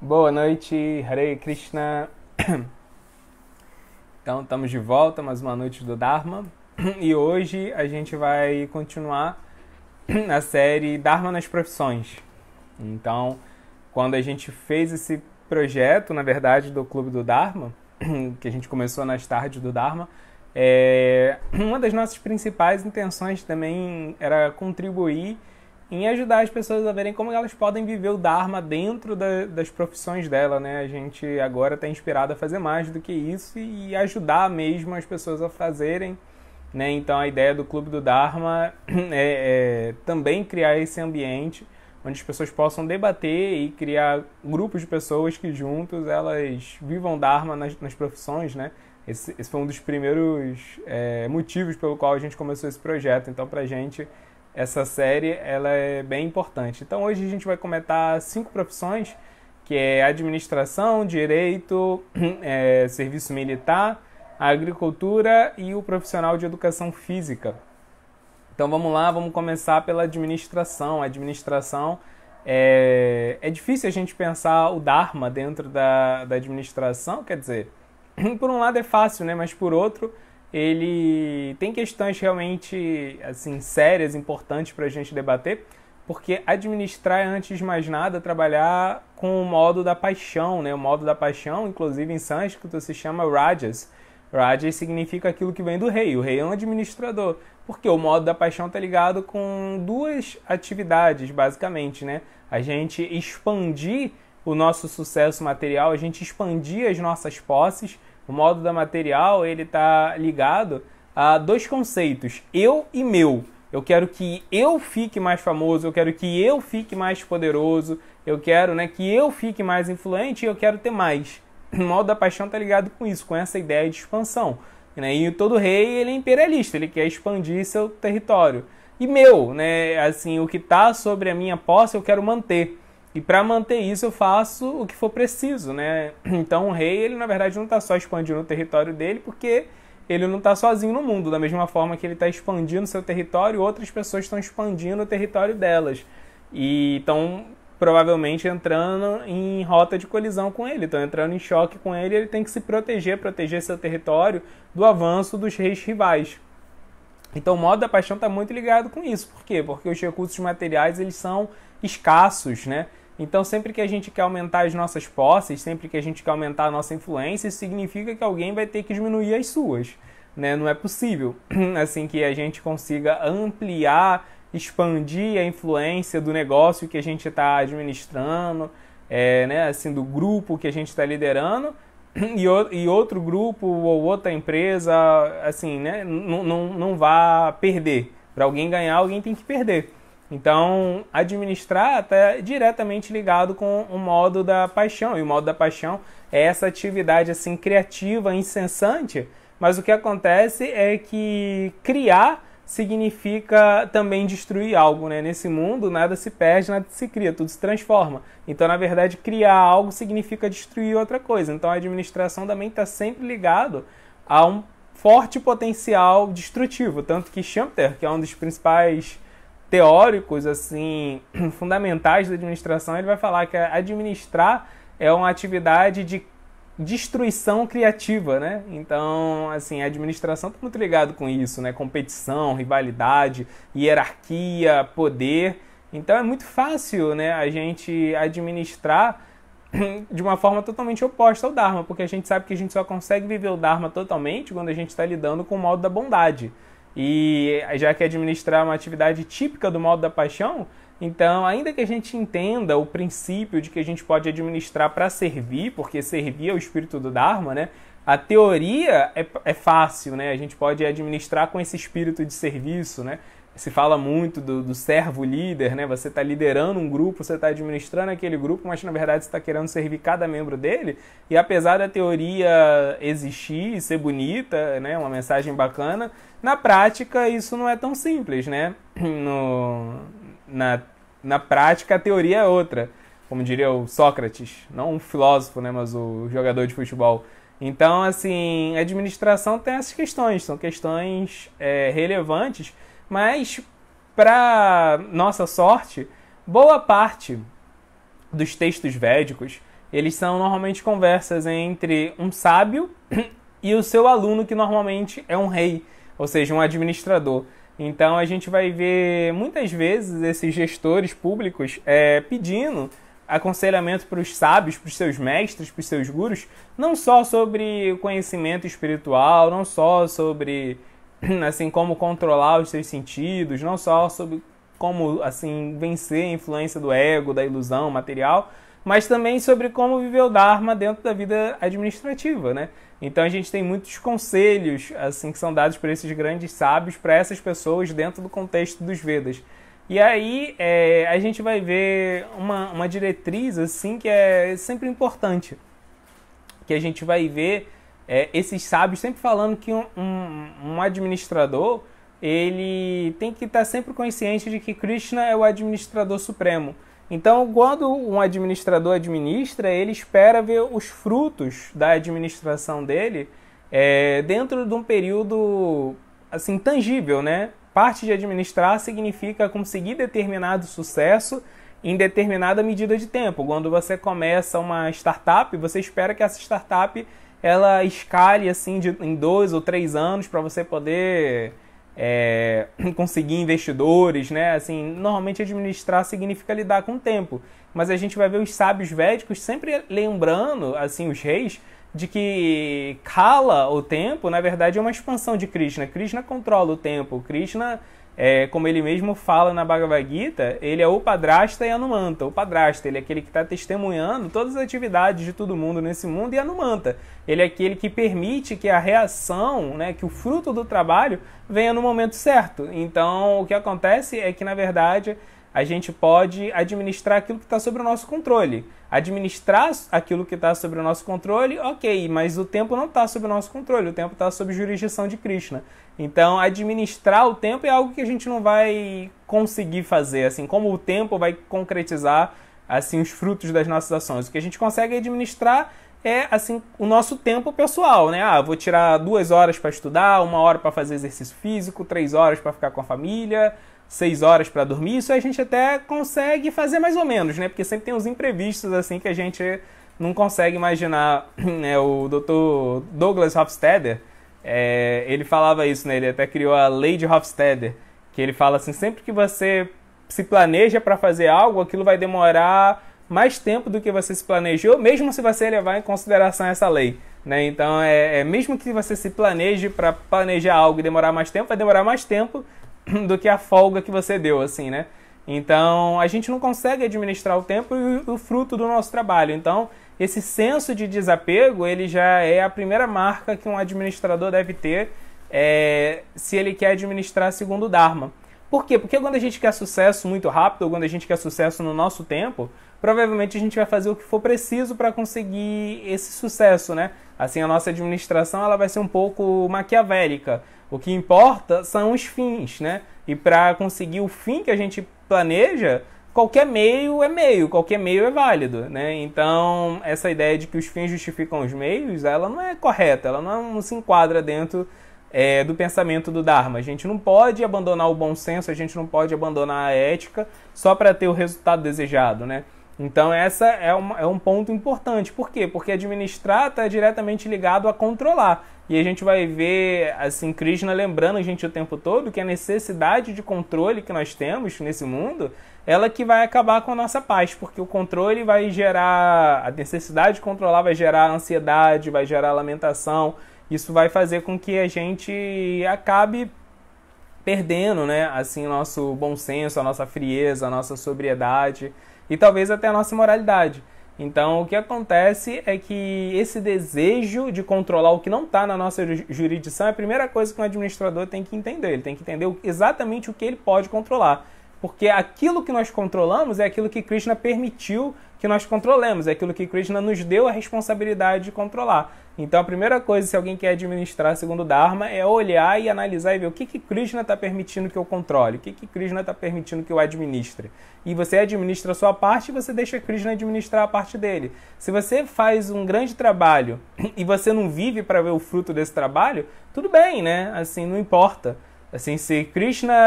Boa noite, Hare Krishna. Então, estamos de volta, mais uma noite do Dharma. E hoje a gente vai continuar a série Dharma nas Profissões. Então, quando a gente fez esse projeto, na verdade, do Clube do Dharma, que a gente começou nas tardes do Dharma, uma das nossas principais intenções também era contribuir em ajudar as pessoas a verem como elas podem viver o Dharma dentro das profissões dela, né? A gente agora está inspirado a fazer mais do que isso e ajudar mesmo as pessoas a fazerem, né? Então a ideia do Clube do Dharma é também criar esse ambiente onde as pessoas possam debater e criar grupos de pessoas que juntos elas vivam Dharma nas profissões, né? Esse foi um dos primeiros motivos pelo qual a gente começou esse projeto. Então, pra gente, essa série ela é bem importante. Então, hoje a gente vai comentar 5 profissões, que é administração, direito, serviço militar, agricultura e o profissional de educação física. Então, vamos lá, vamos começar pela administração. A administração é difícil a gente pensar o Dharma dentro da administração, quer dizer, por um lado é fácil, né? Mas por outro, ele tem questões realmente assim, sérias, importantes para a gente debater, porque administrar é, antes de mais nada, trabalhar com o modo da paixão, né? O modo da paixão, inclusive em sânscrito, se chama Rajas. Rajas significa aquilo que vem do rei. O rei é um administrador, porque o modo da paixão está ligado com duas atividades, basicamente, né? A gente expandir o nosso sucesso material, a gente expandir as nossas posses. O modo da material, ele está ligado a dois conceitos, eu e meu. Eu quero que eu fique mais famoso, eu quero que eu fique mais poderoso, eu quero, né, que eu fique mais influente e eu quero ter mais. O modo da paixão está ligado com isso, com essa ideia de expansão. Né? E todo rei, ele é imperialista, ele quer expandir seu território. E meu, né, assim, o que está sobre a minha posse eu quero manter. E para manter isso eu faço o que for preciso, né? Então o rei, ele na verdade não está só expandindo o território dele, porque ele não está sozinho no mundo. Da mesma forma que ele está expandindo seu território, outras pessoas estão expandindo o território delas. E estão provavelmente entrando em rota de colisão com ele, estão entrando em choque com ele, ele tem que se proteger seu território do avanço dos reis rivais. Então o modo da paixão está muito ligado com isso. Por quê? Porque os recursos materiais, eles são escassos, né? Então, sempre que a gente quer aumentar as nossas posses, sempre que a gente quer aumentar a nossa influência, isso significa que alguém vai ter que diminuir as suas, né? Não é possível, assim, que a gente consiga ampliar, expandir a influência do negócio que a gente está administrando, né? Assim, do grupo que a gente está liderando, e outro grupo ou outra empresa, assim, né? Não vá perder. Para alguém ganhar, alguém tem que perder. Então, administrar está diretamente ligado com o modo da paixão. E o modo da paixão é essa atividade assim, criativa, incessante, mas o que acontece é que criar significa também destruir algo. Né? Nesse mundo, nada se perde, nada se cria, tudo se transforma. Então, na verdade, criar algo significa destruir outra coisa. Então, a administração também está sempre ligado a um forte potencial destrutivo. Tanto que Schumpeter, que é um dos principais teóricos assim fundamentais da administração, ele vai falar que administrar é uma atividade de destruição criativa, né? Então, assim, a administração está muito ligado com isso, né? Competição, rivalidade, hierarquia, poder. Então, é muito fácil, né, a gente administrar de uma forma totalmente oposta ao Dharma, porque a gente sabe que a gente só consegue viver o Dharma totalmente quando a gente está lidando com o modo da bondade. E já que administrar é uma atividade típica do modo da paixão, então, ainda que a gente entenda o princípio de que a gente pode administrar para servir, porque servir é o espírito do Dharma, né? A teoria é fácil, né? A gente pode administrar com esse espírito de serviço, né? Se fala muito do servo líder, né? Você está liderando um grupo, você está administrando aquele grupo, mas na verdade você está querendo servir cada membro dele. E apesar da teoria existir e ser bonita, né? Uma mensagem bacana, na prática isso não é tão simples, né? Na prática a teoria é outra, como diria o Sócrates, não um filósofo, né? Mas o jogador de futebol. Então, assim, a administração tem essas questões, são questões relevantes, mas, para nossa sorte, boa parte dos textos védicos eles são normalmente conversas entre um sábio e o seu aluno, que normalmente é um rei, ou seja, um administrador. Então a gente vai ver muitas vezes esses gestores públicos pedindo aconselhamento para os sábios, para os seus mestres, para os seus gurus, não só sobre o conhecimento espiritual, não só sobre assim como controlar os seus sentidos, não só sobre como assim vencer a influência do ego, da ilusão material, mas também sobre como viver o Dharma dentro da vida administrativa, né? Então a gente tem muitos conselhos assim que são dados por esses grandes sábios para essas pessoas dentro do contexto dos Vedas. E aí a gente vai ver uma diretriz assim que é sempre importante, que a gente vai ver esses sábios sempre falando que um administrador ele tem que estar sempre consciente de que Krishna é o administrador supremo. Então, quando um administrador administra, ele espera ver os frutos da administração dele dentro de um período assim tangível, né? Parte de administrar significa conseguir determinado sucesso em determinada medida de tempo. Quando você começa uma startup, você espera que essa startup ela escale assim em 2 ou 3 anos para você poder conseguir investidores, né? Assim, normalmente administrar significa lidar com o tempo, mas a gente vai ver os sábios védicos sempre lembrando, assim, os reis, de que Kala, o tempo, na verdade é uma expansão de Krishna. Krishna controla o tempo. Krishna, como ele mesmo fala na Bhagavad Gita, ele é o Upadrashta e Anumanta. O Upadrashta, ele é aquele que está testemunhando todas as atividades de todo mundo nesse mundo, e Anumanta, ele é aquele que permite que a reação, né, que o fruto do trabalho venha no momento certo. Então, o que acontece é que, na verdade, a gente pode administrar aquilo que está sob o nosso controle. Administrar aquilo que está sob o nosso controle, ok, mas o tempo não está sob o nosso controle, o tempo está sob jurisdição de Krishna. Então, administrar o tempo é algo que a gente não vai conseguir fazer, assim como o tempo vai concretizar assim os frutos das nossas ações. O que a gente consegue administrar é assim o nosso tempo pessoal, né? Vou tirar 2 horas para estudar, 1 hora para fazer exercício físico, 3 horas para ficar com a família, 6 horas para dormir. Isso a gente até consegue fazer mais ou menos, né? Porque sempre tem uns imprevistos assim que a gente não consegue imaginar, né? O Dr. Douglas Hofstadter, ele falava isso, né? Ele até criou a lei de Hofstadter, que ele fala assim, sempre que você se planeja para fazer algo, aquilo vai demorar mais tempo do que você se planejou, mesmo se você levar em consideração essa lei, né? Então, mesmo que você se planeje para planejar algo e demorar mais tempo, vai demorar mais tempo do que a folga que você deu, assim, né? Então, a gente não consegue administrar o tempo e o fruto do nosso trabalho. Então, esse senso de desapego, ele já é a primeira marca que um administrador deve ter se ele quer administrar segundo o Dharma. Por quê? Porque quando a gente quer sucesso muito rápido, ou quando a gente quer sucesso no nosso tempo, provavelmente a gente vai fazer o que for preciso para conseguir esse sucesso, né? Assim, a nossa administração ela vai ser um pouco maquiavélica. O que importa são os fins, né? E para conseguir o fim que a gente planeja, qualquer meio é válido, né? Então, essa ideia de que os fins justificam os meios, ela não é correta, ela não se enquadra dentro do pensamento do Dharma. A gente não pode abandonar o bom senso, a gente não pode abandonar a ética só para ter o resultado desejado, né? Então, essa é um ponto importante. Por quê? Porque administrar está diretamente ligado a controlar. E a gente vai ver, assim, Krishna lembrando a gente o tempo todo que a necessidade de controle que nós temos nesse mundo, ela que vai acabar com a nossa paz. Porque o controle vai gerar, a necessidade de controlar vai gerar ansiedade, vai gerar lamentação. Isso vai fazer com que a gente acabe perdendo, né, assim, o nosso bom senso, a nossa frieza, a nossa sobriedade e talvez até a nossa moralidade. Então, o que acontece é que esse desejo de controlar o que não está na nossa jurisdição é a primeira coisa que um administrador tem que entender. Ele tem que entender exatamente o que ele pode controlar. Porque aquilo que nós controlamos é aquilo que Krishna permitiu que nós controlemos, é aquilo que Krishna nos deu a responsabilidade de controlar. Então, a primeira coisa, se alguém quer administrar segundo o Dharma, é olhar e analisar e ver o que Krishna está permitindo que eu controle, o que Krishna está permitindo que eu administre. E você administra a sua parte e você deixa Krishna administrar a parte dele. Se você faz um grande trabalho e você não vive para ver o fruto desse trabalho, tudo bem, né? Assim, não importa. Assim, se Krishna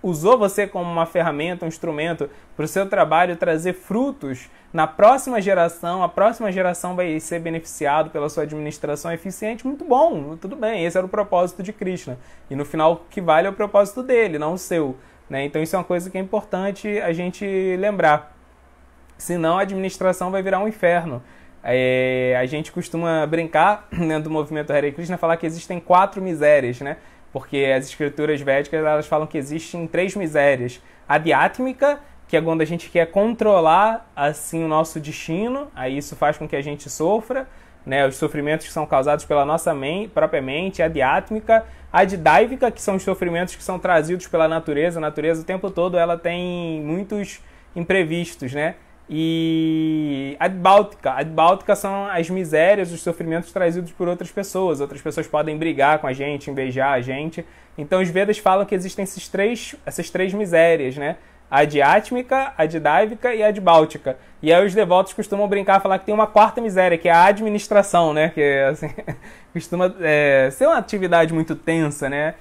usou você como uma ferramenta, um instrumento para o seu trabalho trazer frutos na próxima geração, a próxima geração vai ser beneficiado pela sua administração eficiente, muito bom, tudo bem, esse era o propósito de Krishna. E no final o que vale é o propósito dele, não o seu. Né? Então isso é uma coisa que é importante a gente lembrar. Senão a administração vai virar um inferno. A gente costuma brincar dentro do movimento Hare Krishna, falar que existem 4 misérias, né? Porque as escrituras védicas elas falam que existem 3 misérias. A adhyátmica, que é quando a gente quer controlar assim o nosso destino, aí isso faz com que a gente sofra, né? Os sofrimentos que são causados pela nossa própria mente, a adhyátmica, a adhaivica, que são os sofrimentos que são trazidos pela natureza. A natureza o tempo todo ela tem muitos imprevistos, né? E adbáltica são as misérias, os sofrimentos trazidos por outras pessoas. Outras pessoas podem brigar com a gente, invejar a gente. Então os Vedas falam que existem essas três misérias, né? A adhyátmica, a adhaivica e a adbáltica. E aí os devotos costumam brincar, falar que tem uma 4ª miséria, que é a administração, né? Que assim, costuma ser uma atividade muito tensa, né?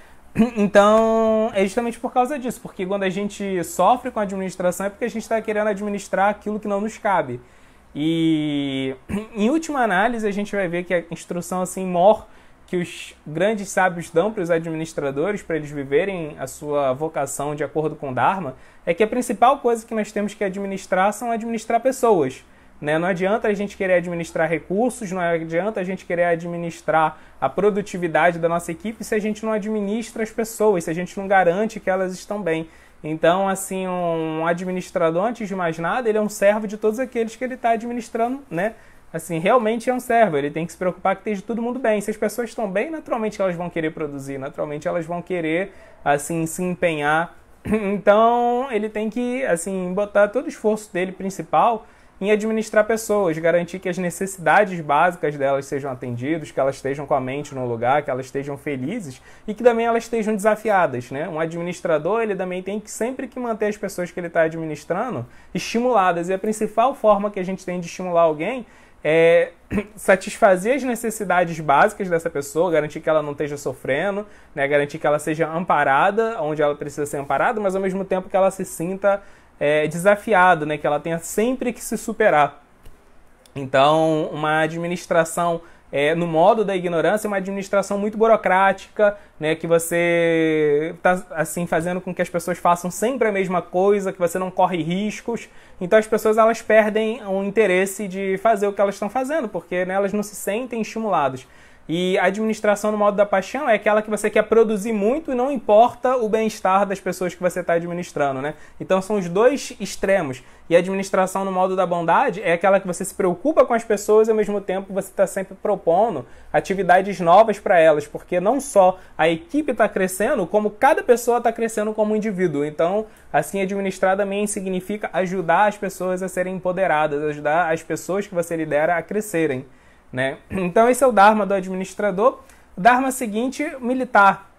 Então, é justamente por causa disso, porque quando a gente sofre com a administração é porque a gente está querendo administrar aquilo que não nos cabe. E, em última análise, a gente vai ver que a instrução assim maior que os grandes sábios dão para os administradores, para eles viverem a sua vocação de acordo com o Dharma, é que a principal coisa que nós temos que administrar são administrar pessoas. Né? Não adianta a gente querer administrar recursos, não adianta a gente querer administrar a produtividade da nossa equipe se a gente não administra as pessoas, se a gente não garante que elas estão bem. Então, assim, um administrador, antes de mais nada, ele é um servo de todos aqueles que ele está administrando, né? Assim, realmente é um servo, ele tem que se preocupar que esteja todo mundo bem. Se as pessoas estão bem, naturalmente elas vão querer produzir, naturalmente elas vão querer, assim, se empenhar. Então, ele tem que, assim, botar todo o esforço dele principal em administrar pessoas, garantir que as necessidades básicas delas sejam atendidas, que elas estejam com a mente no lugar, que elas estejam felizes e que também elas estejam desafiadas, né? Um administrador, ele também tem que sempre que manter as pessoas que ele está administrando estimuladas. E a principal forma que a gente tem de estimular alguém é satisfazer as necessidades básicas dessa pessoa, garantir que ela não esteja sofrendo, né? Garantir que ela seja amparada onde ela precisa ser amparada, mas ao mesmo tempo que ela se sinta desafiado, né? Que ela tenha sempre que se superar. Então, uma administração no modo da ignorância é uma administração muito burocrática, né? Que você está assim, fazendo com que as pessoas façam sempre a mesma coisa, que você não corre riscos. Então as pessoas elas perdem o interesse de fazer o que elas estão fazendo, porque né, elas não se sentem estimuladas. E a administração no modo da paixão é aquela que você quer produzir muito e não importa o bem-estar das pessoas que você está administrando, né? Então são os dois extremos. E a administração no modo da bondade é aquela que você se preocupa com as pessoas e ao mesmo tempo você está sempre propondo atividades novas para elas, porque não só a equipe está crescendo, como cada pessoa está crescendo como indivíduo. Então, assim, administrar também significa ajudar as pessoas a serem empoderadas, ajudar as pessoas que você lidera a crescerem. Né? Então esse é o Dharma do administrador. O Dharma seguinte, militar.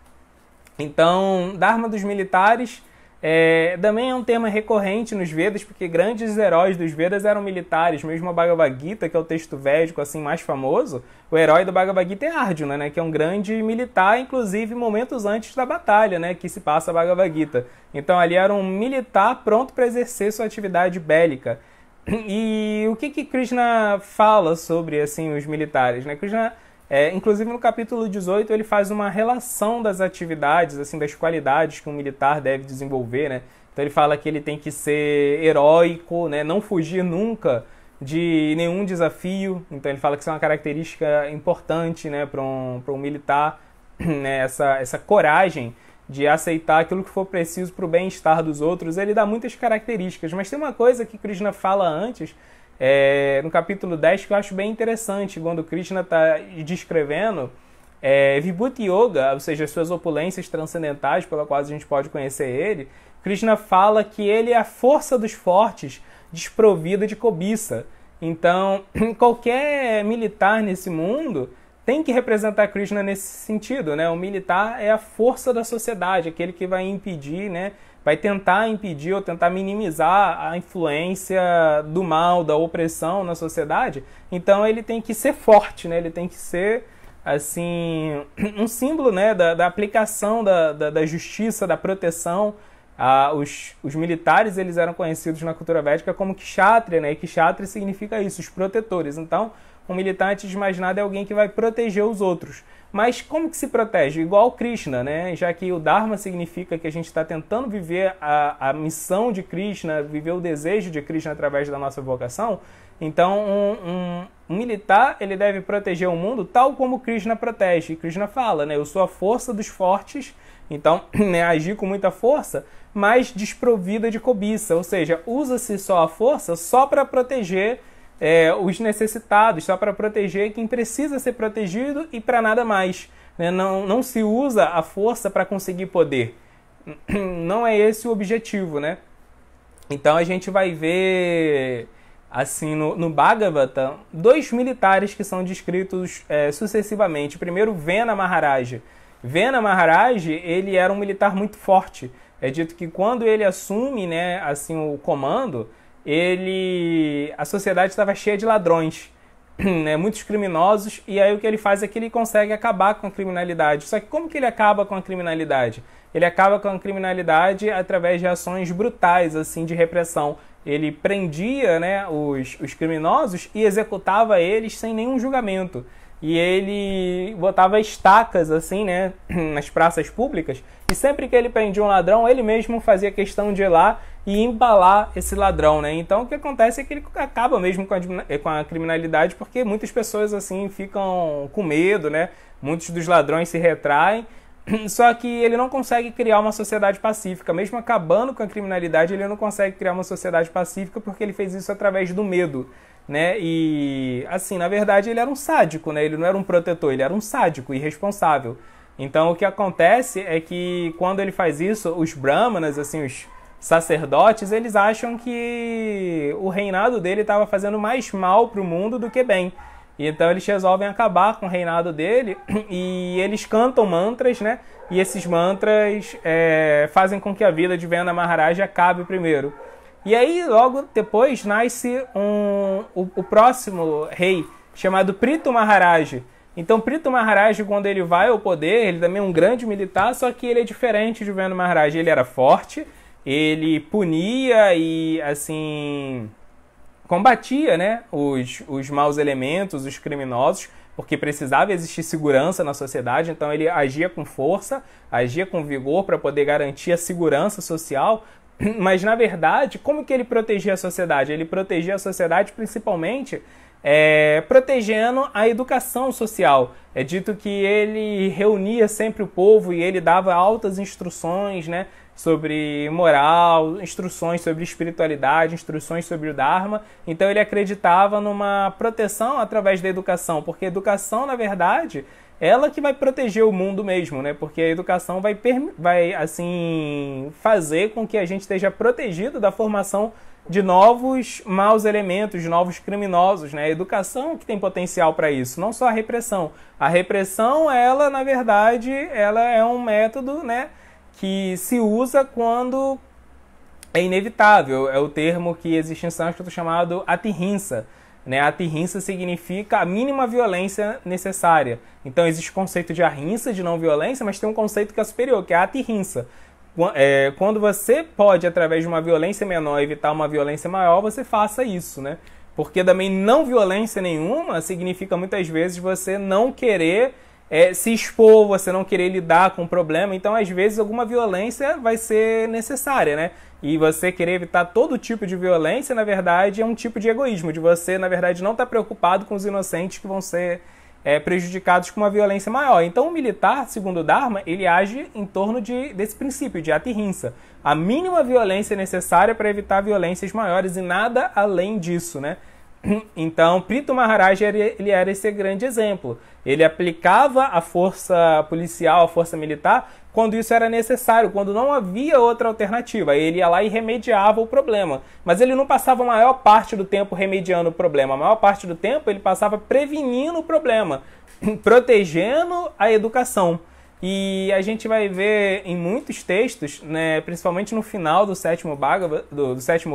Então, Dharma dos militares também é um tema recorrente nos Vedas, porque grandes heróis dos Vedas eram militares. Mesmo a Bhagavad Gita, que é o texto védico assim, mais famoso, o herói do Bhagavad Gita é Arjuna, né? Que é um grande militar, inclusive momentos antes da batalha, né? Que se passa a Bhagavad Gita. Então ali era um militar pronto para exercer sua atividade bélica. E o que Krishna fala sobre assim, os militares? Né? Krishna, inclusive no capítulo 18, ele faz uma relação das atividades, assim, das qualidades que um militar deve desenvolver. Né? Então ele fala que ele tem que ser heróico, né? Não fugir nunca de nenhum desafio. Então ele fala que isso é uma característica importante, né, para um militar, né? Essa coragem de aceitar aquilo que for preciso para o bem-estar dos outros. Ele dá muitas características, mas tem uma coisa que Krishna fala antes, no capítulo 10, que eu acho bem interessante, quando Krishna está descrevendo Vibhuti Yoga, ou seja, as suas opulências transcendentais pelas quais a gente pode conhecer ele. Krishna fala que ele é a força dos fortes desprovida de cobiça. Então, qualquer militar nesse mundo tem que representar Krishna nesse sentido, né? O militar é a força da sociedade, aquele que vai impedir, né? Vai tentar impedir ou tentar minimizar a influência do mal, da opressão na sociedade. Então ele tem que ser forte, né? Ele tem que ser assim, um símbolo, né, da aplicação da justiça, da proteção. Os militares, eles eram conhecidos na cultura védica como kshatriya, né? E kshatriya significa isso, os protetores. Então, um militar, antes de mais nada, é alguém que vai proteger os outros. Mas como que se protege? Igual Krishna, né? Já que o Dharma significa que a gente está tentando viver a missão de Krishna, viver o desejo de Krishna através da nossa vocação. Então, um militar, ele deve proteger o mundo tal como Krishna protege. E Krishna fala, né? Eu sou a força dos fortes, então, né, agir com muita força, mas desprovida de cobiça. Ou seja, usa-se só a força só para proteger os necessitados, só para proteger quem precisa ser protegido e para nada mais. Né? Não se usa a força para conseguir poder. Não é esse o objetivo, né? Então a gente vai ver, assim, no Bhagavata, 2 militares que são descritos sucessivamente. Primeiro, Vena Maharaja. Vena Maharaj, ele era um militar muito forte. É dito que quando ele assume, né, assim, o comando, a sociedade estava cheia de ladrões, né, muitos criminosos, e aí o que ele faz é que ele consegue acabar com a criminalidade. Só que como que ele acaba com a criminalidade? Ele acaba com a criminalidade através de ações brutais, assim, de repressão. Ele prendia, né, os criminosos e executava eles sem nenhum julgamento. E ele botava estacas, assim, né, nas praças públicas, e sempre que ele prendia um ladrão, ele mesmo fazia questão de ir lá e embalar esse ladrão, né? Então o que acontece é que ele acaba mesmo com a criminalidade, porque muitas pessoas, assim, ficam com medo, né? Muitos dos ladrões se retraem, só que ele não consegue criar uma sociedade pacífica. Mesmo acabando com a criminalidade, ele não consegue criar uma sociedade pacífica porque ele fez isso através do medo. Né? E, assim, na verdade ele era um sádico, né? Ele não era um protetor, ele era um sádico, irresponsável. Então o que acontece é que quando ele faz isso, os brahmanas, assim, os sacerdotes, eles acham que o reinado dele estava fazendo mais mal para o mundo do que bem. E então eles resolvem acabar com o reinado dele e eles cantam mantras, né? E esses mantras fazem com que a vida de Vena Maharaj acabe primeiro. E aí, logo depois, nasce o próximo rei, chamado Prithu Maharaj. Então, Prithu Maharaj, quando ele vai ao poder, ele também é um grande militar, só que ele é diferente de Vena Maharaj. Ele era forte, ele punia e, assim, combatia, né, os maus elementos, os criminosos, porque precisava existir segurança na sociedade. Então, ele agia com força, agia com vigor para poder garantir a segurança social. Mas, na verdade, como que ele protegia a sociedade? Ele protegia a sociedade principalmente protegendo a educação social. É dito que ele reunia sempre o povo e ele dava altas instruções, né, sobre moral, instruções sobre espiritualidade, instruções sobre o Dharma. Então ele acreditava numa proteção através da educação, porque a educação, na verdade, ela que vai proteger o mundo mesmo, né? Porque a educação vai assim, fazer com que a gente esteja protegido da formação de novos maus elementos, de novos criminosos, né? A educação que tem potencial para isso, não só a repressão. A repressão, ela, na verdade, ela é um método, né, que se usa quando é inevitável. É o termo que existe em sânscrito chamado atirhinsa. Né? Atirhinsa significa a mínima violência necessária. Então existe o conceito de ahimsa, de não violência, mas tem um conceito que é superior, que é a atirhinsa. Quando você pode, através de uma violência menor, evitar uma violência maior, você faça isso, né? Porque também não violência nenhuma significa muitas vezes você não querer se expor, você não querer lidar com o problema. Então, às vezes, alguma violência vai ser necessária, né? E você querer evitar todo tipo de violência, na verdade, é um tipo de egoísmo, de você, na verdade, não estar preocupado com os inocentes que vão ser prejudicados com uma violência maior. Então, o militar, segundo o Dharma, ele age em torno desse princípio de atirhinsa. A mínima violência necessária para evitar violências maiores e nada além disso, né? Então, Prithu Maharaj, ele era esse grande exemplo. Ele aplicava a força policial, a força militar, quando isso era necessário, quando não havia outra alternativa. Ele ia lá e remediava o problema. Mas ele não passava a maior parte do tempo remediando o problema. A maior parte do tempo ele passava prevenindo o problema, protegendo a educação. E a gente vai ver em muitos textos, né, principalmente no final do sétimo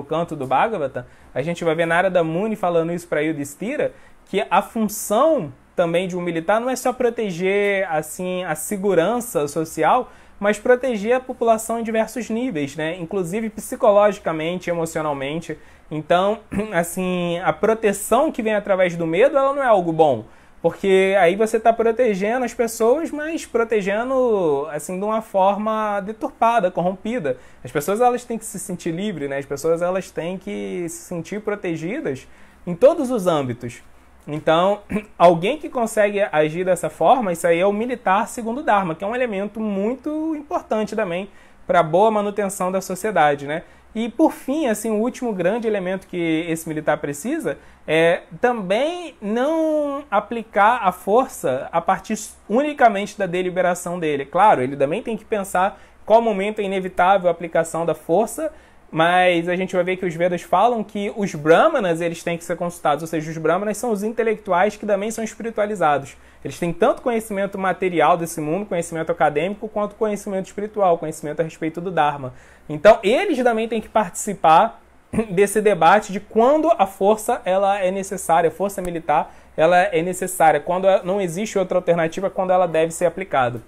canto do Bhagavata, a gente vai ver Narada Muni falando isso para Yudhishthira, que a função também de um militar não é só proteger assim a segurança social, mas proteger a população em diversos níveis, né? Inclusive psicologicamente, emocionalmente. Então, assim, a proteção que vem através do medo, ela não é algo bom. Porque aí você está protegendo as pessoas, mas protegendo assim de uma forma deturpada, corrompida. As pessoas elas têm que se sentir livres, né? As pessoas elas têm que se sentir protegidas em todos os âmbitos. Então, alguém que consegue agir dessa forma, isso aí é o militar segundo o Dharma, que é um elemento muito importante também para a boa manutenção da sociedade, né? E, por fim, assim, o último grande elemento que esse militar precisa é também não aplicar a força a partir unicamente da deliberação dele. Claro, ele também tem que pensar qual momento é inevitável a aplicação da força, mas a gente vai ver que os Vedas falam que os Brahmanas eles têm que ser consultados, ou seja, os Brahmanas são os intelectuais que também são espiritualizados. Eles têm tanto conhecimento material desse mundo, conhecimento acadêmico, quanto conhecimento espiritual, conhecimento a respeito do Dharma. Então, eles também têm que participar desse debate de quando a força ela é necessária, a força militar ela é necessária, quando não existe outra alternativa, quando ela deve ser aplicada.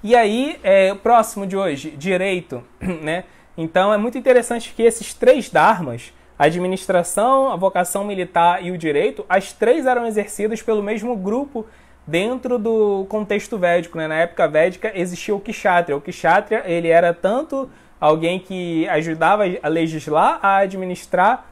E aí, o próximo de hoje, direito, né? Então, é muito interessante que esses três dharmas, a administração, a vocação militar e o direito, as três eram exercidas pelo mesmo grupo dentro do contexto védico, né? Na época védica existia o Kshatriya. O Kshatriya, ele era tanto alguém que ajudava a legislar, a administrar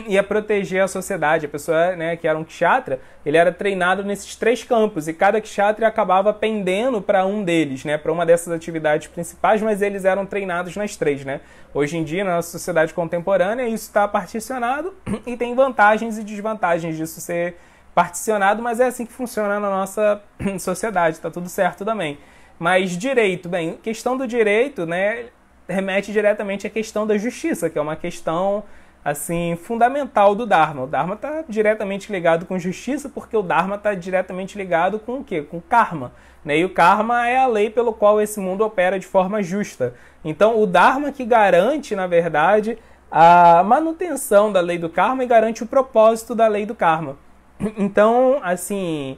e a proteger a sociedade. A pessoa, né, que era um Kshatriya, ele era treinado nesses três campos e cada Kshatriya acabava pendendo para um deles, né, para uma dessas atividades principais, mas eles eram treinados nas três, né? Hoje em dia, na nossa sociedade contemporânea, isso está particionado e tem vantagens e desvantagens disso ser particionado, mas é assim que funciona na nossa sociedade, está tudo certo também. Mas direito, bem, questão do direito, né, remete diretamente à questão da justiça, que é uma questão assim, fundamental do Dharma. O Dharma está diretamente ligado com justiça, porque o Dharma está diretamente ligado com o quê? Com karma. Né? E o karma é a lei pelo qual esse mundo opera de forma justa. Então, o Dharma que garante, na verdade, a manutenção da lei do karma e garante o propósito da lei do karma. Então, assim,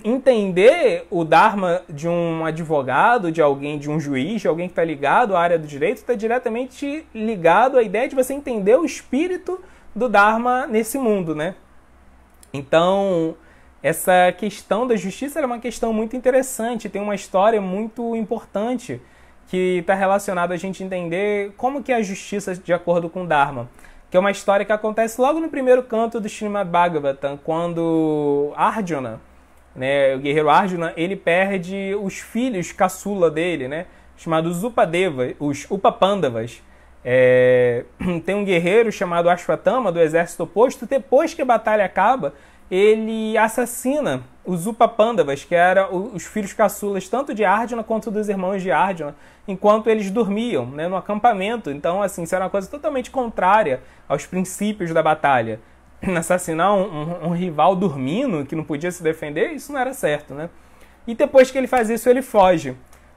entender o Dharma de um advogado, de alguém, de um juiz, de alguém que está ligado à área do direito, está diretamente ligado à ideia de você entender o espírito do Dharma nesse mundo, né? Então, essa questão da justiça é uma questão muito interessante, tem uma história muito importante que está relacionada a gente entender como que é a justiça de acordo com o Dharma. Que é uma história que acontece logo no primeiro canto do Srimad Bhagavatam, quando Arjuna, né, o guerreiro Arjuna, ele perde os filhos caçula dele, né, chamados Upadeva, os Upapandavas. Tem um guerreiro chamado Ashwatthama, do exército oposto. Depois que a batalha acaba, ele assassina os Upapandavas, que eram os filhos caçulas tanto de Arjuna quanto dos irmãos de Arjuna, enquanto eles dormiam, né, no acampamento. Então, assim, isso era uma coisa totalmente contrária aos princípios da batalha. Assassinar um rival dormindo, que não podia se defender, isso não era certo, né? E depois que ele faz isso, ele foge.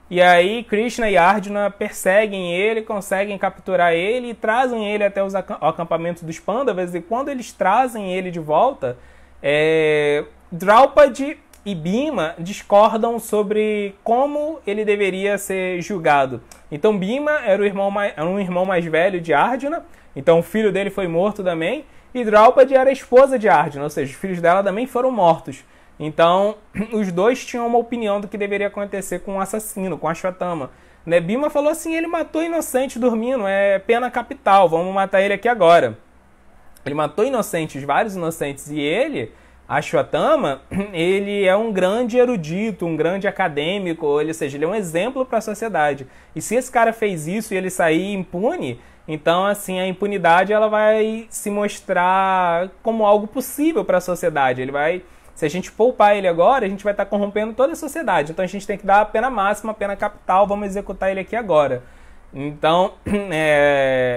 E aí Krishna e Arjuna perseguem ele, conseguem capturar ele e trazem ele até o acampamento dos Pandavas. E quando eles trazem ele de volta, Draupadi e Bhima discordam sobre como ele deveria ser julgado. Então Bhima era um irmão mais velho de Arjuna, então o filho dele foi morto também. E Draupadi era a esposa de Arjuna, ou seja, os filhos dela também foram mortos. Então, os dois tinham uma opinião do que deveria acontecer com o assassino, com Ashwatthama. Né? Bhima falou assim, ele matou inocente dormindo, é pena capital, vamos matar ele aqui agora. Ele matou inocentes, vários inocentes, e ele, Ashwatthama, ele é um grande erudito, um grande acadêmico, ou seja, ele é um exemplo para a sociedade. E se esse cara fez isso e ele sair impune, então, assim, a impunidade ela vai se mostrar como algo possível para a sociedade. Se a gente poupar ele agora, a gente vai estar corrompendo toda a sociedade. Então, a gente tem que dar a pena máxima, a pena capital, vamos executar ele aqui agora. Então,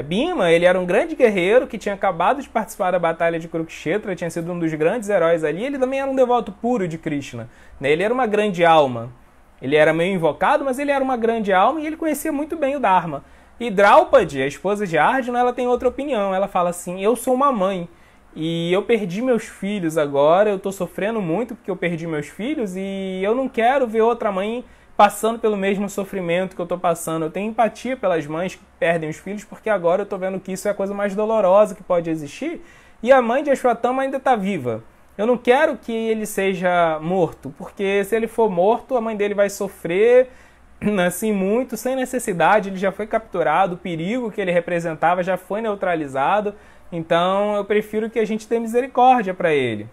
Bhima, ele era um grande guerreiro que tinha acabado de participar da batalha de Kurukshetra, tinha sido um dos grandes heróis ali. Ele também era um devoto puro de Krishna, né? Ele era uma grande alma. Ele era meio invocado, mas ele era uma grande alma e ele conhecia muito bem o Dharma. E Draupadi, a esposa de Arjuna, ela tem outra opinião. Ela fala assim, eu sou uma mãe. e eu perdi meus filhos agora, eu tô sofrendo muito porque eu perdi meus filhos e eu não quero ver outra mãe passando pelo mesmo sofrimento que eu tô passando. Eu tenho empatia pelas mães que perdem os filhos, porque agora eu tô vendo que isso é a coisa mais dolorosa que pode existir, e a mãe de Ashwatthama ainda tá viva. Eu não quero que ele seja morto, porque se ele for morto, a mãe dele vai sofrer assim muito, sem necessidade. Ele já foi capturado, o perigo que ele representava já foi neutralizado, então eu prefiro que a gente dê misericórdia para ele.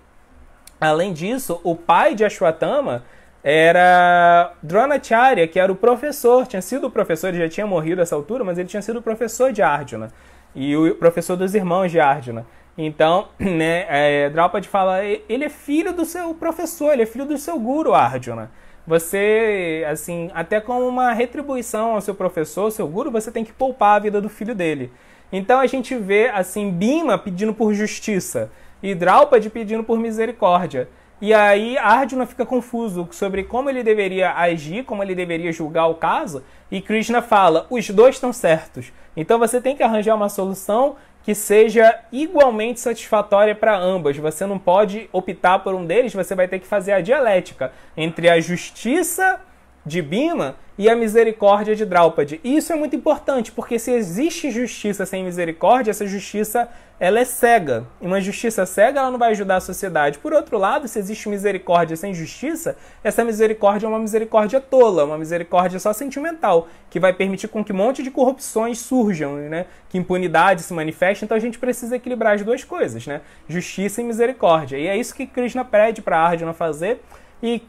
Além disso, o pai de Ashwatthama era Dronacharya, que era o professor, tinha sido o professor, ele já tinha morrido nessa altura, mas ele tinha sido o professor de Arjuna, e o professor dos irmãos de Arjuna. Então, né, Draupadi fala, ele é filho do seu professor, ele é filho do seu guru, Arjuna. Você, assim, até como uma retribuição ao seu professor, seu guru, você tem que poupar a vida do filho dele. Então a gente vê, assim, Bhima pedindo por justiça e Draupadi pedindo por misericórdia. E aí Arjuna fica confuso sobre como ele deveria agir, como ele deveria julgar o caso, e Krishna fala, os dois estão certos. Então você tem que arranjar uma solução que seja igualmente satisfatória para ambas. Você não pode optar por um deles, você vai ter que fazer a dialética entre a justiça de Bhima e a misericórdia de Draupadi. E isso é muito importante, porque se existe justiça sem misericórdia, essa justiça ela é cega. E uma justiça cega ela não vai ajudar a sociedade. Por outro lado, se existe misericórdia sem justiça, essa misericórdia é uma misericórdia tola, uma misericórdia só sentimental, que vai permitir com que um monte de corrupções surjam, né? Que impunidade se manifeste. Então a gente precisa equilibrar as duas coisas, né? Justiça e misericórdia. E é isso que Krishna pede para Arjuna fazer. E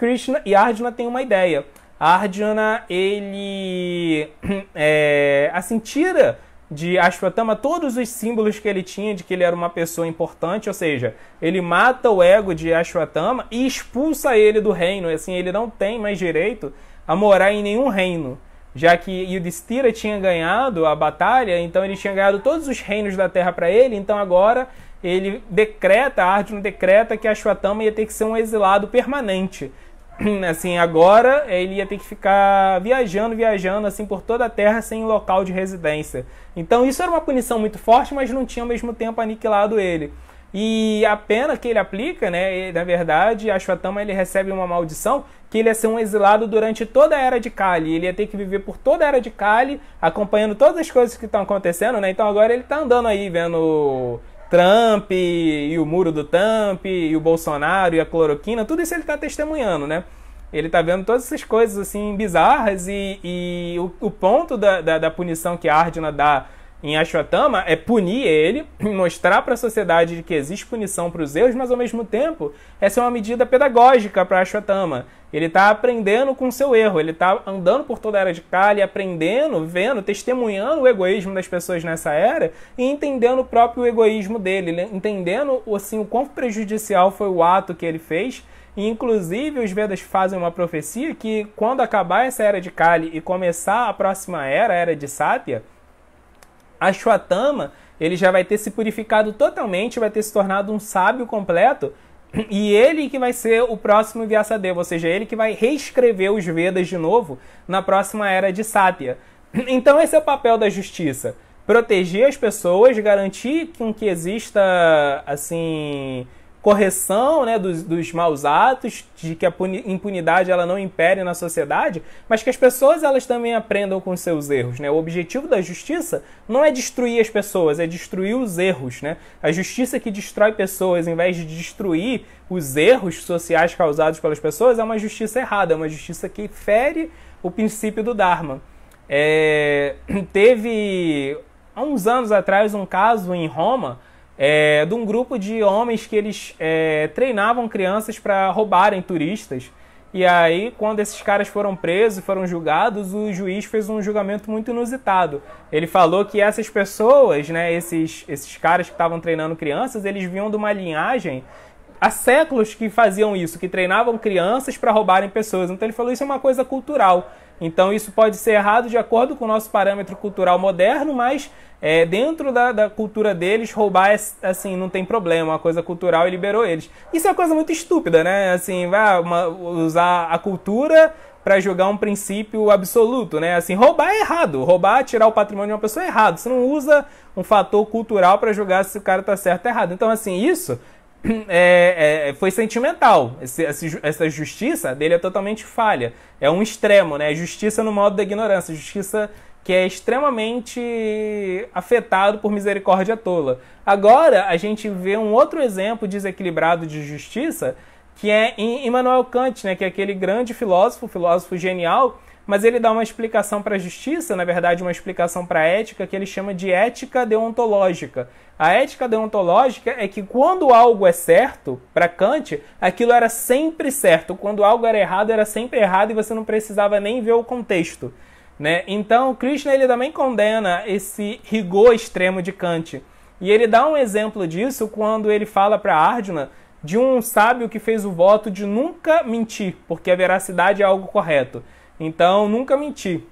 Arjuna tem uma ideia. Arjuna, ele assim, tira de Ashwatthama todos os símbolos que ele tinha de que ele era uma pessoa importante, ou seja, ele mata o ego de Ashwatthama e expulsa ele do reino, assim, ele não tem mais direito a morar em nenhum reino, já que Yudhishthira tinha ganhado a batalha, então ele tinha ganhado todos os reinos da terra para ele, então agora ele Arjuna decreta que Ashwatthama ia ter que ser um exilado permanente. Assim, agora ele ia ter que ficar viajando assim por toda a terra sem local de residência. Então isso era uma punição muito forte, mas não tinha ao mesmo tempo aniquilado ele. E a pena que ele aplica, né, na verdade, Ashwatthama ele recebe uma maldição que ele ia ser um exilado durante toda a Era de Kali. Ele ia ter que viver por toda a Era de Kali, acompanhando todas as coisas que estão acontecendo, né? Então agora ele está andando aí vendo Trump e o muro do Trump e o Bolsonaro e a cloroquina, tudo isso ele está testemunhando, né? Ele está vendo todas essas coisas assim bizarras e o ponto da punição que Arjuna dá em Ashwatthama é punir ele, mostrar para a sociedade de que existe punição para os erros, mas ao mesmo tempo essa é uma medida pedagógica para Ashwatthama. Ele está aprendendo com o seu erro, ele está andando por toda a Era de Kali, aprendendo, vendo, testemunhando o egoísmo das pessoas nessa era e entendendo o próprio egoísmo dele, entendendo assim, o quão prejudicial foi o ato que ele fez. E, inclusive, os Vedas fazem uma profecia que quando acabar essa Era de Kali e começar a próxima era, a Era de Satya, Ashwatthama ele já vai ter se purificado totalmente, vai ter se tornado um sábio completo, e ele que vai ser o próximo Vyasadeva, ou seja, ele que vai reescrever os Vedas de novo na próxima Era de Satya. Então esse é o papel da justiça, proteger as pessoas, garantir que exista assim correção, né, dos maus atos, de que a impunidade ela não impere na sociedade, mas que as pessoas elas também aprendam com seus erros, né? O objetivo da justiça não é destruir as pessoas, é destruir os erros, né? A justiça que destrói pessoas, em vez de destruir os erros sociais causados pelas pessoas, é uma justiça errada, é uma justiça que fere o princípio do Dharma. Teve, há uns anos atrás, um caso em Roma, de um grupo de homens que eles treinavam crianças para roubarem turistas. E aí, quando esses caras foram presos e foram julgados, o juiz fez um julgamento muito inusitado. Ele falou que essas pessoas, né, esses caras que estavam treinando crianças, eles vinham de uma linhagem há séculos que faziam isso, que treinavam crianças para roubarem pessoas. Então ele falou, isso é uma coisa cultural. Então isso pode ser errado de acordo com o nosso parâmetro cultural moderno, mas dentro da cultura deles, roubar assim, não tem problema, uma coisa cultural e liberou eles. Isso é uma coisa muito estúpida, né? Assim, usar a cultura para jogar um princípio absoluto, né? Assim, roubar é errado. Roubar, tirar o patrimônio de uma pessoa é errado. Você não usa um fator cultural para julgar se o cara tá certo ou errado. Então, assim, isso foi sentimental. Essa justiça dele é totalmente falha. É um extremo, né? Justiça no modo da ignorância. Justiça que é extremamente afetado por misericórdia tola. Agora, a gente vê um outro exemplo desequilibrado de justiça, que é em Immanuel Kant, né, que é aquele grande filósofo genial, mas ele dá uma explicação para a justiça, na verdade uma explicação para a ética, que ele chama de ética deontológica. A ética deontológica é que quando algo é certo, para Kant, aquilo era sempre certo. Quando algo era sempre errado e você não precisava nem ver o contexto, né? Então, Krishna ele também condena esse rigor extremo de Kant. E ele dá um exemplo disso quando ele fala para Arjuna de um sábio que fez o voto de nunca mentir, porque a veracidade é algo correto. Então, nunca mentir.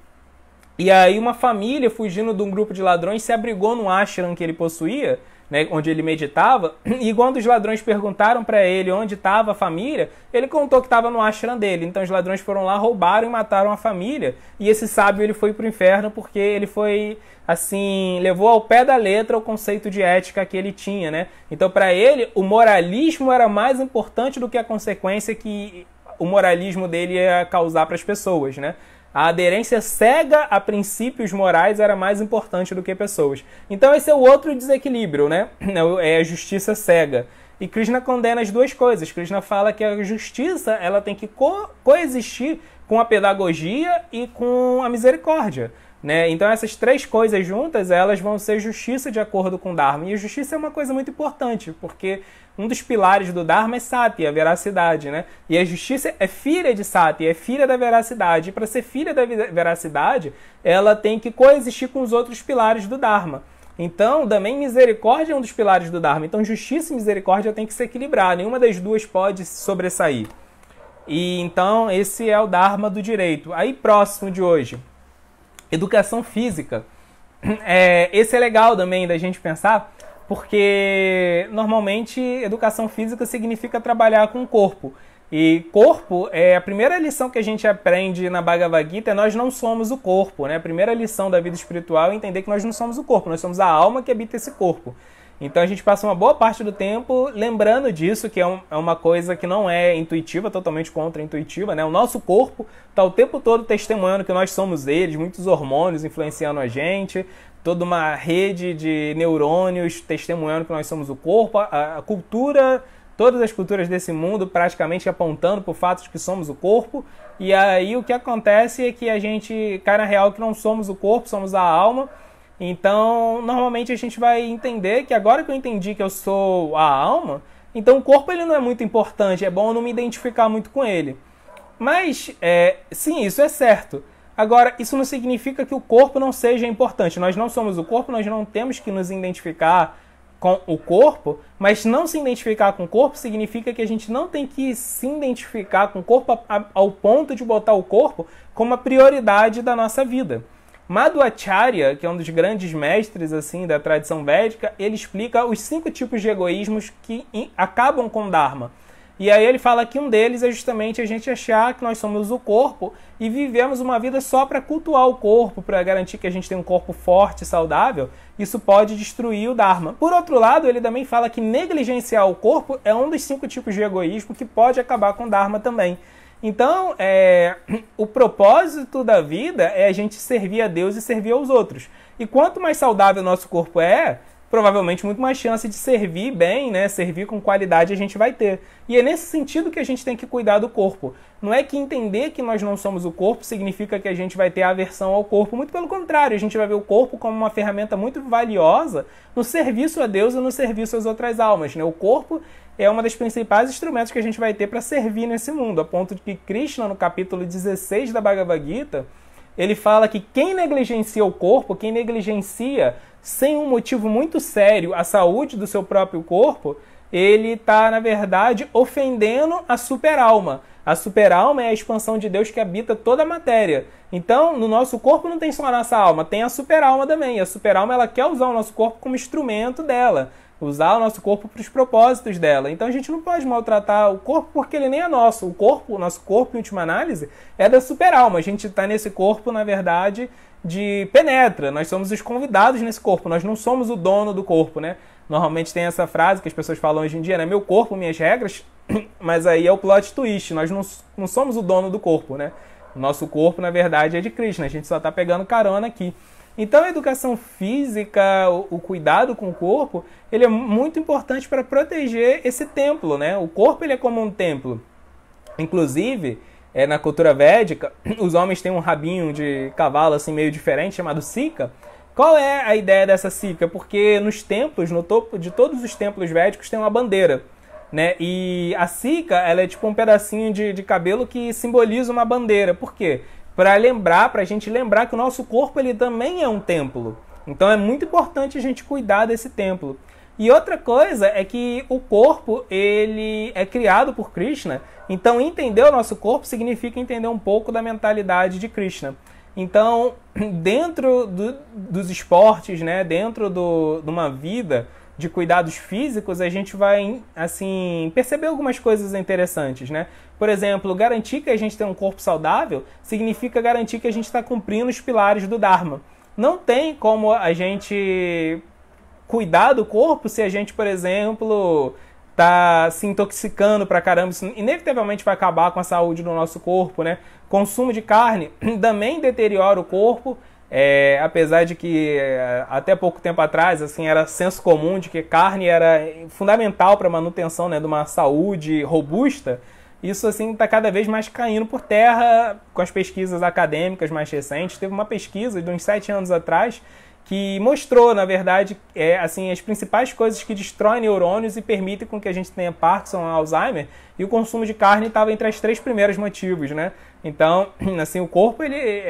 E aí uma família, fugindo de um grupo de ladrões, se abrigou no ashram que ele possuía, né, onde ele meditava, e quando os ladrões perguntaram para ele onde estava a família, ele contou que estava no ashram dele. Então os ladrões foram lá, roubaram e mataram a família. E esse sábio ele foi para o inferno porque ele foi, assim, levou ao pé da letra o conceito de ética que ele tinha, né? Então para ele, o moralismo era mais importante do que a consequência que o moralismo dele ia causar para as pessoas, né? A aderência cega a princípios morais era mais importante do que pessoas. Então esse é o outro desequilíbrio, né? É a justiça cega. E Krishna condena as duas coisas. Krishna fala que a justiça ela tem que coexistir com a pedagogia e com a misericórdia, né? Então essas três coisas juntas, elas vão ser justiça de acordo com o Dharma. E a justiça é uma coisa muito importante, porque um dos pilares do Dharma é Sati, a veracidade, né? E a justiça é filha de Sati, é filha da veracidade. E para ser filha da veracidade, ela tem que coexistir com os outros pilares do Dharma. Então, também misericórdia é um dos pilares do Dharma. Então, justiça e misericórdia tem que se equilibrar. Nenhuma das duas pode sobressair. E então, esse é o Dharma do direito. Aí, próximo de hoje, educação física. Esse é legal também da gente pensar, porque normalmente educação física significa trabalhar com o corpo. E corpo, a primeira lição que a gente aprende na Bhagavad Gita é nós não somos o corpo, né? A primeira lição da vida espiritual é entender que nós não somos o corpo, nós somos a alma que habita esse corpo. Então a gente passa uma boa parte do tempo lembrando disso, que é uma coisa que não é intuitiva, totalmente contra-intuitiva, né? O nosso corpo está o tempo todo testemunhando que nós somos eles, muitos hormônios influenciando a gente, toda uma rede de neurônios testemunhando que nós somos o corpo, a cultura, todas as culturas desse mundo praticamente apontando para o fato de que somos o corpo. E aí o que acontece é que a gente cai na real que não somos o corpo, somos a alma. Então, normalmente a gente vai entender que agora que eu entendi que eu sou a alma, então o corpo ele não é muito importante, é bom eu não me identificar muito com ele. Mas, sim, isso é certo. Agora, isso não significa que o corpo não seja importante. Nós não somos o corpo, nós não temos que nos identificar com o corpo, mas não se identificar com o corpo significa que a gente não tem que se identificar com o corpo ao ponto de botar o corpo como a prioridade da nossa vida. Madhvacharya, que é um dos grandes mestres assim da tradição védica, ele explica os 5 tipos de egoísmos que acabam com o Dharma. E aí ele fala que um deles é justamente a gente achar que nós somos o corpo e vivemos uma vida só para cultuar o corpo, para garantir que a gente tem um corpo forte e saudável. Isso pode destruir o Dharma. Por outro lado, ele também fala que negligenciar o corpo é um dos 5 tipos de egoísmo que pode acabar com o Dharma também. Então, o propósito da vida é a gente servir a Deus e servir aos outros. E quanto mais saudável o nosso corpo provavelmente muito mais chance de servir bem, né? Servir com qualidade a gente vai ter. E é nesse sentido que a gente tem que cuidar do corpo. Não é que entender que nós não somos o corpo significa que a gente vai ter aversão ao corpo. Muito pelo contrário, a gente vai ver o corpo como uma ferramenta muito valiosa no serviço a Deus e no serviço às outras almas, né? O corpo é uma das principais instrumentos que a gente vai ter para servir nesse mundo, a ponto de que Krishna, no capítulo 16 da Bhagavad Gita, ele fala que quem negligencia o corpo, quem negligencia sem um motivo muito sério a saúde do seu próprio corpo, ele está, na verdade, ofendendo a superalma. A superalma é a expansão de Deus que habita toda a matéria. Então, no nosso corpo não tem só a nossa alma, tem a superalma também. E a superalma, ela quer usar o nosso corpo como instrumento dela, usar o nosso corpo para os propósitos dela. Então, a gente não pode maltratar o corpo porque ele nem é nosso. O nosso corpo, em última análise, é da superalma. A gente está nesse corpo, na verdade, de penetra. Nós somos os convidados nesse corpo, nós não somos o dono do corpo, né? Normalmente tem essa frase que as pessoas falam hoje em dia, né? Meu corpo, minhas regras, mas aí é o plot twist, nós não somos o dono do corpo, né? O nosso corpo, na verdade, é de Krishna, a gente só está pegando carona aqui. Então a educação física, o cuidado com o corpo, ele é muito importante para proteger esse templo, né? O corpo ele é como um templo. Inclusive, na cultura védica, os homens têm um rabinho de cavalo assim meio diferente, chamado sika. Qual é a ideia dessa sika? Porque nos templos, no topo de todos os templos védicos, tem uma bandeira, né? E a sika, ela é tipo um pedacinho de cabelo que simboliza uma bandeira. Por quê? Para a gente lembrar que o nosso corpo ele também é um templo. Então é muito importante a gente cuidar desse templo. E outra coisa é que o corpo ele é criado por Krishna, então entender o nosso corpo significa entender um pouco da mentalidade de Krishna. Então, dentro dos esportes, né, dentro de uma vida de cuidados físicos, a gente vai assim perceber algumas coisas interessantes, né? Por exemplo, garantir que a gente tem um corpo saudável significa garantir que a gente está cumprindo os pilares do Dharma. Não tem como a gente cuidar do corpo se a gente, por exemplo, tá se intoxicando pra caramba. Isso inevitavelmente vai acabar com a saúde do nosso corpo, né? Consumo de carne também deteriora o corpo, apesar de que até pouco tempo atrás assim, era senso comum de que carne era fundamental para a manutenção, né, de uma saúde robusta. Isso assim está cada vez mais caindo por terra com as pesquisas acadêmicas mais recentes. Teve uma pesquisa de uns 7 anos atrás que mostrou, na verdade, assim, as principais coisas que destroem neurônios e permitem com que a gente tenha Parkinson, Alzheimer, e o consumo de carne estava entre as 3 primeiros motivos, né? Então, assim, o corpo ele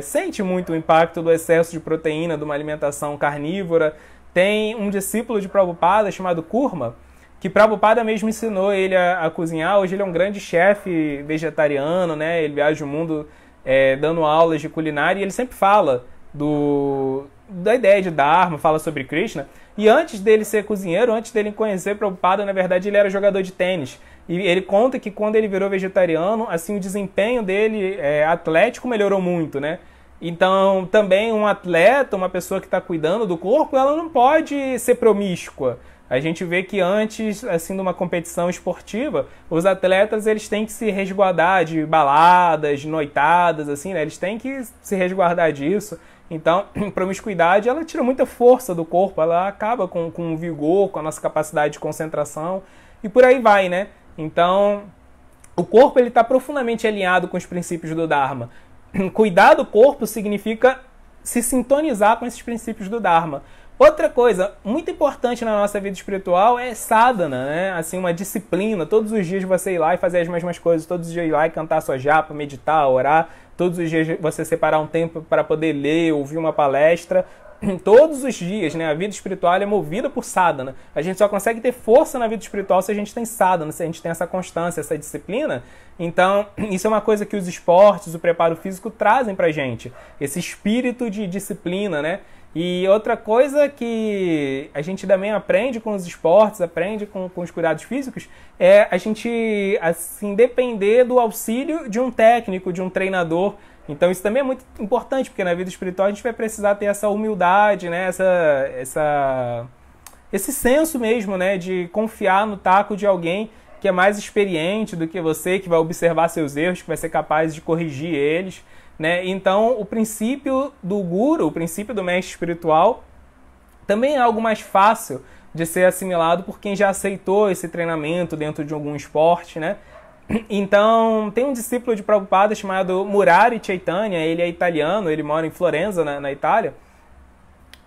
sente muito o impacto do excesso de proteína de uma alimentação carnívora. Tem um discípulo de Prabhupada chamado Kurma, que Prabhupada mesmo ensinou ele a cozinhar. Hoje ele é um grande chefe vegetariano, né? Ele viaja o mundo dando aulas de culinária e ele sempre fala da ideia de Dharma, fala sobre Krishna. E antes dele ser cozinheiro, antes dele conhecer Prabhupada, na verdade ele era jogador de tênis. E ele conta que quando ele virou vegetariano, assim, o desempenho dele atlético melhorou muito, né? Então, também um atleta, uma pessoa que está cuidando do corpo, ela não pode ser promíscua. A gente vê que antes, assim, de uma competição esportiva, os atletas eles têm que se resguardar de baladas, de noitadas, assim, né? Eles têm que se resguardar disso. Então, promiscuidade, ela tira muita força do corpo, ela acaba com o vigor, com a nossa capacidade de concentração e por aí vai, né? Então, o corpo ele está profundamente alinhado com os princípios do Dharma. Cuidar do corpo significa se sintonizar com esses princípios do Dharma. Outra coisa muito importante na nossa vida espiritual é sadhana, né? Assim, uma disciplina. Todos os dias você ir lá e fazer as mesmas coisas. Todos os dias ir lá e cantar sua japa, meditar, orar. Todos os dias você separar um tempo para poder ler, ouvir uma palestra. Todos os dias, né? A vida espiritual é movida por sadhana. A gente só consegue ter força na vida espiritual se a gente tem sadhana, se a gente tem essa constância, essa disciplina. Então, isso é uma coisa que os esportes, o preparo físico trazem pra gente. Esse espírito de disciplina, né? E outra coisa que a gente também aprende com os esportes, aprende com os cuidados físicos, é a gente, assim, depender do auxílio de um técnico, de um treinador. Então isso também é muito importante, porque na vida espiritual a gente vai precisar ter essa humildade, né? Esse senso mesmo, né? De confiar no taco de alguém que é mais experiente do que você, que vai observar seus erros, que vai ser capaz de corrigir eles, né? Então o princípio do guru, o princípio do mestre espiritual, também é algo mais fácil de ser assimilado por quem já aceitou esse treinamento dentro de algum esporte, né? Então, tem um discípulo de Prabhupada chamado Murari Chaitanya, ele é italiano, ele mora em Florença, na Itália.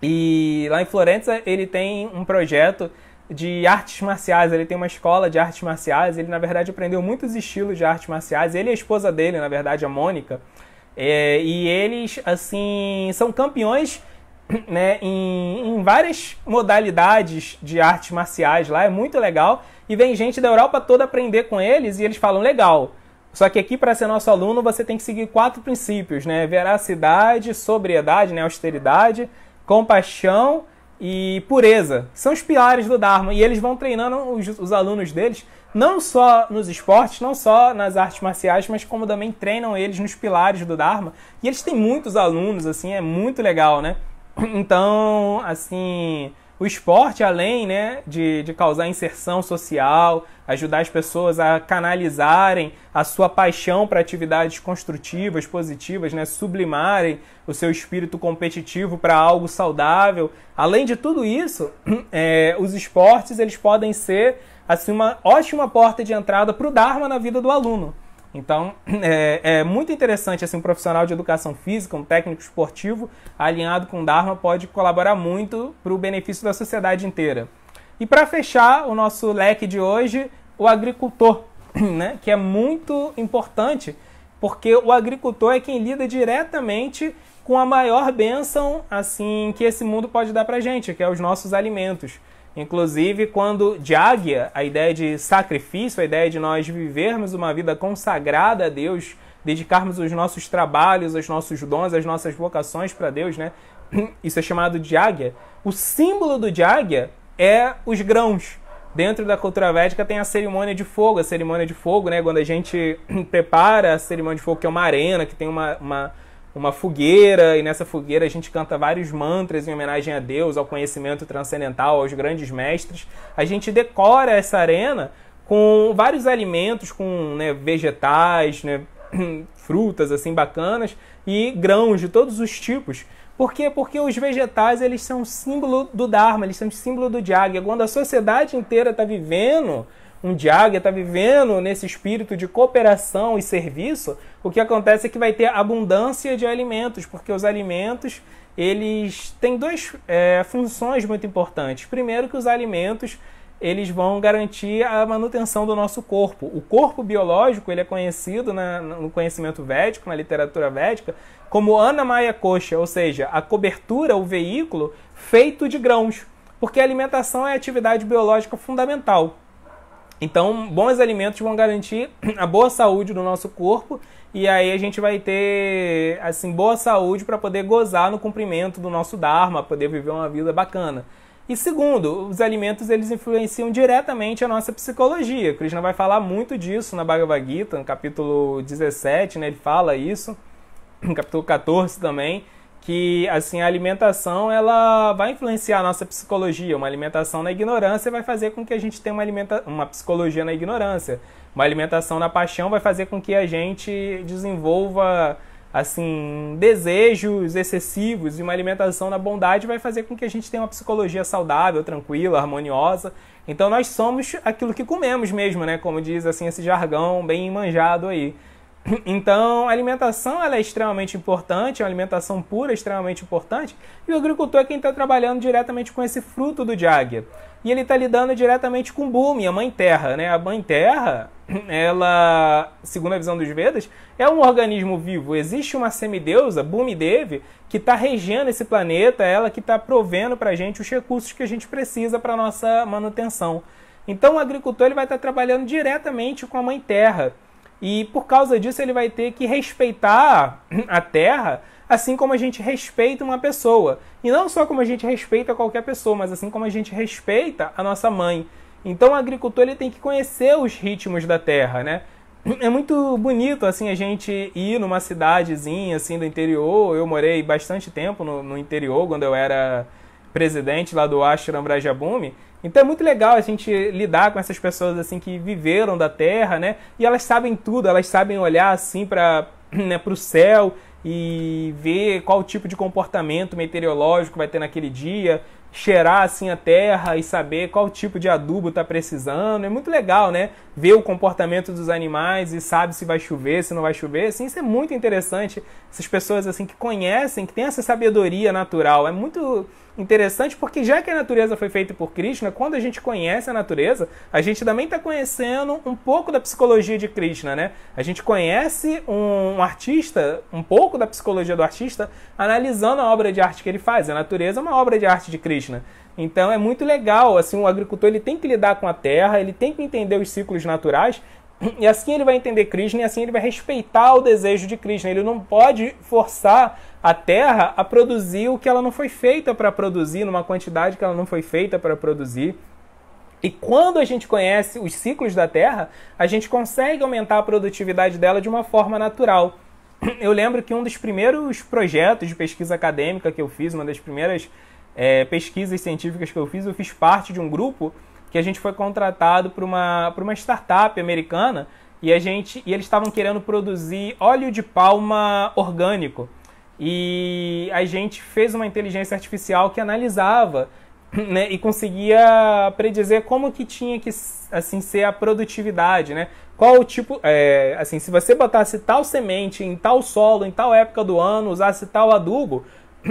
E lá em Florença ele tem um projeto de artes marciais, ele tem uma escola de artes marciais, ele na verdade aprendeu muitos estilos de artes marciais, ele e a esposa dele, na verdade, a Mônica, e eles, assim, são campeões né, em várias modalidades de artes marciais lá, é muito legal, e vem gente da Europa toda aprender com eles, e eles falam, legal, só que aqui para ser nosso aluno você tem que seguir 4 princípios, né, veracidade, sobriedade, né, austeridade, compaixão e pureza, são os pilares do Dharma, e eles vão treinando os alunos deles, não só nos esportes, não só nas artes marciais, mas como também treinam eles nos pilares do Dharma, e eles têm muitos alunos, assim, é muito legal, né? Então, assim, o esporte, além, né, de causar inserção social, ajudar as pessoas a canalizarem a sua paixão para atividades construtivas, positivas, né, sublimarem o seu espírito competitivo para algo saudável. Além de tudo isso, os esportes eles podem ser assim, uma ótima porta de entrada para o Dharma na vida do aluno. Então, é muito interessante, assim, um profissional de educação física, um técnico esportivo, alinhado com o Dharma, pode colaborar muito para o benefício da sociedade inteira. E para fechar o nosso leque de hoje, o agricultor, né, que é muito importante, porque o agricultor é quem lida diretamente com a maior bênção, assim, que esse mundo pode dar para a gente, que é os nossos alimentos. Inclusive, quando Jagya, a ideia de sacrifício, a ideia de nós vivermos uma vida consagrada a Deus, dedicarmos os nossos trabalhos, os nossos dons, as nossas vocações para Deus, né? Isso é chamado Jagya. O símbolo do Jagya é os grãos. Dentro da cultura védica tem a cerimônia de fogo. A cerimônia de fogo, né? Quando a gente prepara a cerimônia de fogo, que é uma arena, que tem uma fogueira, e nessa fogueira a gente canta vários mantras em homenagem a Deus, ao conhecimento transcendental, aos grandes mestres. A gente decora essa arena com vários alimentos, com, né, vegetais, né, frutas assim bacanas e grãos de todos os tipos. Por quê? Porque os vegetais eles são símbolo do Dharma, eles são símbolo do Jagya. Quando a sociedade inteira está vivendo um Jagya, está vivendo nesse espírito de cooperação e serviço, o que acontece é que vai ter abundância de alimentos, porque os alimentos eles têm duas funções muito importantes. Primeiro, que os alimentos eles vão garantir a manutenção do nosso corpo. O corpo biológico ele é conhecido no conhecimento védico, na literatura védica, como Annamaya Kosha, ou seja, a cobertura, o veículo feito de grãos, porque a alimentação é a atividade biológica fundamental. Então, bons alimentos vão garantir a boa saúde do nosso corpo e aí a gente vai ter assim, boa saúde para poder gozar no cumprimento do nosso Dharma, poder viver uma vida bacana. E segundo, os alimentos eles influenciam diretamente a nossa psicologia. Krishna vai falar muito disso na Bhagavad Gita, no capítulo 17, né, ele fala isso, no capítulo 14 também, que assim, a alimentação ela vai influenciar a nossa psicologia. Uma alimentação na ignorância vai fazer com que a gente tenha uma psicologia na ignorância. Uma alimentação na paixão vai fazer com que a gente desenvolva assim, desejos excessivos, e uma alimentação na bondade vai fazer com que a gente tenha uma psicologia saudável, tranquila, harmoniosa. Então nós somos aquilo que comemos mesmo, né? Como diz assim esse jargão bem manjado aí. Então, a alimentação ela é extremamente importante, a alimentação pura é extremamente importante, e o agricultor é quem está trabalhando diretamente com esse fruto do Jagya. E ele está lidando diretamente com Bhumi, a Mãe Terra, né? A Mãe Terra, ela, segundo a visão dos Vedas, é um organismo vivo. Existe uma semideusa, Bhumi Devi, que está regendo esse planeta, ela que está provendo para a gente os recursos que a gente precisa para a nossa manutenção. Então, o agricultor ele vai estar trabalhando diretamente com a Mãe Terra. E por causa disso ele vai ter que respeitar a terra, assim como a gente respeita uma pessoa. E não só como a gente respeita qualquer pessoa, mas assim como a gente respeita a nossa mãe. Então o agricultor ele tem que conhecer os ritmos da terra, né? É muito bonito assim a gente ir numa cidadezinha assim do interior. Eu morei bastante tempo no interior, quando eu era presidente lá do Ashram Brajabhumi. Então é muito legal a gente lidar com essas pessoas assim que viveram da terra, né? E elas sabem tudo, elas sabem olhar assim para, né, o céu e ver qual tipo de comportamento meteorológico vai ter naquele dia, cheirar assim a terra e saber qual tipo de adubo está precisando. É muito legal, né? Ver o comportamento dos animais e sabe se vai chover, se não vai chover. Assim, isso é muito interessante. Essas pessoas assim que conhecem, que têm essa sabedoria natural. É muito interessante porque já que a natureza foi feita por Krishna, quando a gente conhece a natureza, a gente também está conhecendo um pouco da psicologia de Krishna, né? A gente conhece um artista, um pouco da psicologia do artista, analisando a obra de arte que ele faz. A natureza é uma obra de arte de Krishna. Então é muito legal, assim, o agricultor ele tem que lidar com a terra, ele tem que entender os ciclos naturais, e assim ele vai entender Krishna e assim ele vai respeitar o desejo de Krishna. Ele não pode forçar a terra a produzir o que ela não foi feita para produzir, numa quantidade que ela não foi feita para produzir. E quando a gente conhece os ciclos da terra, a gente consegue aumentar a produtividade dela de uma forma natural. Eu lembro que um dos primeiros projetos de pesquisa acadêmica que eu fiz, uma das primeiras pesquisas científicas que eu fiz parte de um grupo que a gente foi contratado por uma startup americana e eles estavam querendo produzir óleo de palma orgânico. E a gente fez uma inteligência artificial que analisava, né, e conseguia predizer como que tinha que assim, ser a produtividade, né? Qual o tipo, assim, se você botasse tal semente em tal solo, em tal época do ano, usasse tal adubo,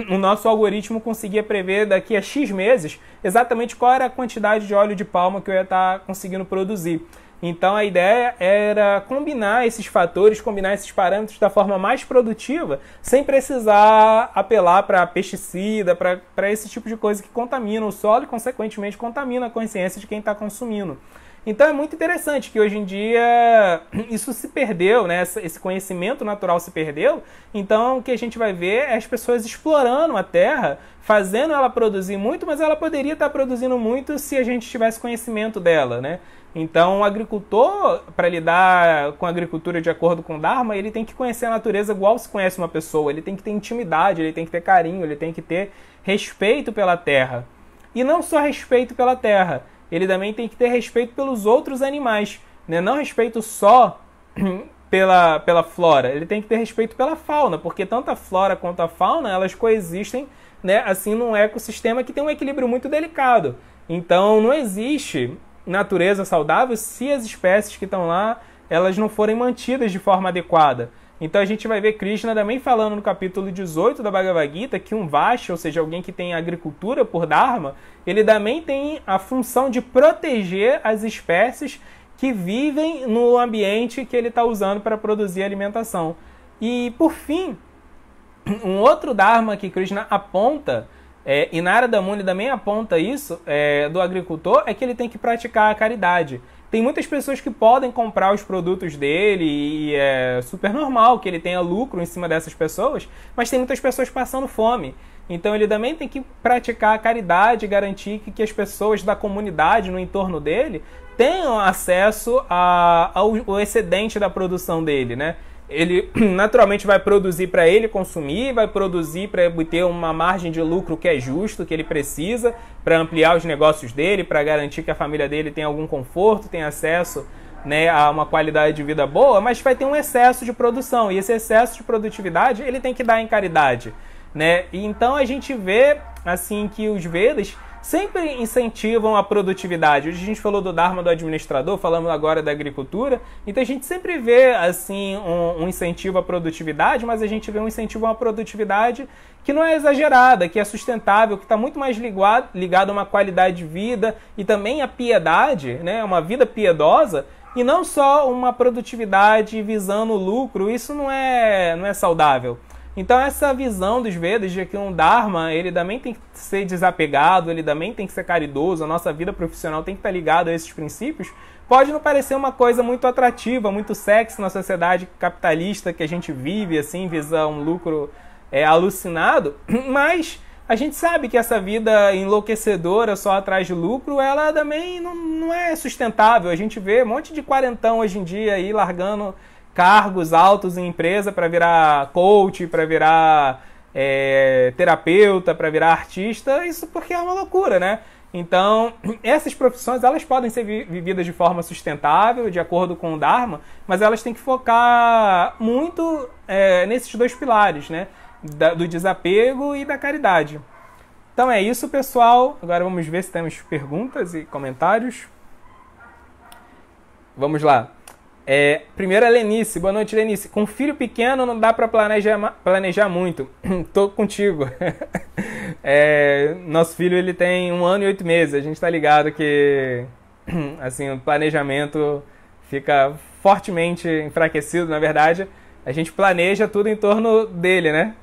o nosso algoritmo conseguia prever daqui a X meses exatamente qual era a quantidade de óleo de palma que eu ia estar conseguindo produzir. Então a ideia era combinar esses fatores, combinar esses parâmetros da forma mais produtiva, sem precisar apelar para pesticida, para esse tipo de coisa que contamina o solo e, consequentemente, contamina a consciência de quem está consumindo. Então é muito interessante que hoje em dia isso se perdeu, né? Esse conhecimento natural se perdeu. Então o que a gente vai ver é as pessoas explorando a terra, fazendo ela produzir muito, mas ela poderia estar produzindo muito se a gente tivesse conhecimento dela, né? Então o agricultor, para lidar com a agricultura de acordo com o Dharma, ele tem que conhecer a natureza igual se conhece uma pessoa. Ele tem que ter intimidade, ele tem que ter carinho, ele tem que ter respeito pela terra. E não só respeito pela terra, ele também tem que ter respeito pelos outros animais, né? Não respeito só pela flora, ele tem que ter respeito pela fauna, porque tanto a flora quanto a fauna, elas coexistem, né, assim, num ecossistema que tem um equilíbrio muito delicado. Então não existe natureza saudável se as espécies que estão lá, elas não forem mantidas de forma adequada. Então a gente vai ver Krishna também falando no capítulo 18 da Bhagavad Gita que um Vaishya, ou seja, alguém que tem agricultura por Dharma, ele também tem a função de proteger as espécies que vivem no ambiente que ele está usando para produzir alimentação. E, por fim, um outro Dharma que Krishna aponta, e Narada Muni também aponta isso, do agricultor, é que ele tem que praticar a caridade. Tem muitas pessoas que podem comprar os produtos dele e é super normal que ele tenha lucro em cima dessas pessoas, mas tem muitas pessoas passando fome. Então ele também tem que praticar a caridade e garantir que as pessoas da comunidade no entorno dele tenham acesso ao excedente da produção dele, né? Ele naturalmente vai produzir para ele consumir, vai produzir para obter uma margem de lucro que é justo, que ele precisa, para ampliar os negócios dele, para garantir que a família dele tenha algum conforto, tenha acesso, né, a uma qualidade de vida boa, mas vai ter um excesso de produção, e esse excesso de produtividade ele tem que dar em caridade, né? E então a gente vê assim que os Vedas sempre incentivam a produtividade. Hoje a gente falou do Dharma do administrador, falamos agora da agricultura, então a gente sempre vê assim um incentivo à produtividade, mas a gente vê um incentivo a uma produtividade que não é exagerada, que é sustentável, que está muito mais ligado a uma qualidade de vida e também a piedade, né? Uma vida piedosa, e não só uma produtividade visando o lucro. Isso não é saudável. Então essa visão dos Vedas de que um Dharma, ele também tem que ser desapegado, ele também tem que ser caridoso, a nossa vida profissional tem que estar ligada a esses princípios, pode não parecer uma coisa muito atrativa, muito sexy na sociedade capitalista que a gente vive, assim, visa um lucro alucinado, mas a gente sabe que essa vida enlouquecedora só atrás de lucro, ela também não é sustentável. A gente vê um monte de quarentão hoje em dia aí largando cargos altos em empresa para virar coach, para virar terapeuta, para virar artista, isso porque é uma loucura, né? Então, essas profissões, elas podem ser vividas de forma sustentável, de acordo com o Dharma, mas elas têm que focar muito nesses dois pilares, né? Do desapego e da caridade. Então é isso, pessoal. Agora vamos ver se temos perguntas e comentários. Vamos lá. Primeiro a Lenice. Boa noite, Lenice. Com filho pequeno não dá para planejar muito. Tô contigo. Nosso filho ele tem 1 ano e 8 meses. A gente tá ligado que assim, o planejamento fica fortemente enfraquecido. Na verdade, a gente planeja tudo em torno dele, né?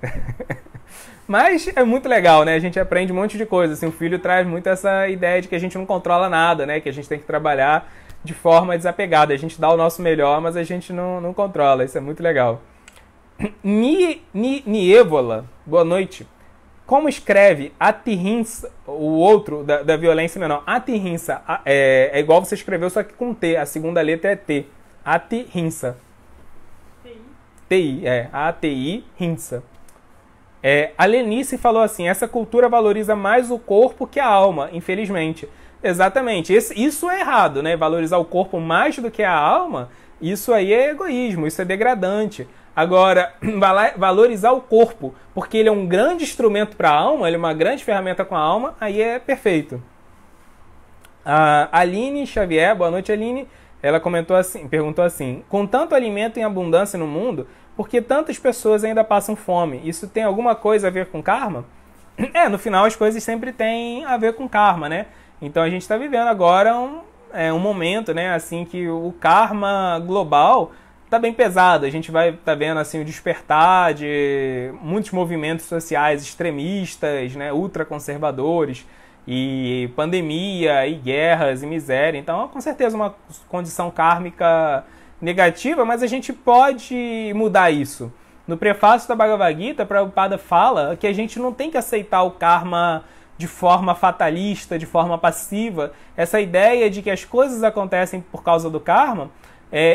Mas é muito legal, né? A gente aprende um monte de coisa. Assim, o filho traz muito essa ideia de que a gente não controla nada, né? Que a gente tem que trabalhar de forma desapegada. A gente dá o nosso melhor, mas a gente não controla. Isso é muito legal. Nievola, boa noite. Como escreve Atirrinsa, o outro da violência menor? Atirrinsa é igual você escreveu, só que com T. A segunda letra é T. Atirrinsa. TI, A-T-I, Rinsa. A Lenice falou assim, essa cultura valoriza mais o corpo que a alma, infelizmente. Exatamente, isso é errado, né? Valorizar o corpo mais do que a alma, isso aí é egoísmo, isso é degradante. Agora, valorizar o corpo, porque ele é um grande instrumento para a alma, ele é uma grande ferramenta com a alma, aí é perfeito. A Aline Xavier, boa noite, Aline. Ela perguntou assim, com tanto alimento em abundância no mundo, por que tantas pessoas ainda passam fome? Isso tem alguma coisa a ver com karma? No final as coisas sempre têm a ver com karma, né? Então a gente está vivendo agora um momento, né, assim, que o karma global está bem pesado. A gente vai estar vendo assim, o despertar de muitos movimentos sociais extremistas, né, ultraconservadores, e pandemia, e guerras, e miséria. Então, com certeza, uma condição kármica negativa, mas a gente pode mudar isso. No prefácio da Bhagavad Gita, Prabhupada fala que a gente não tem que aceitar o karma de forma fatalista, de forma passiva. Essa ideia de que as coisas acontecem por causa do karma,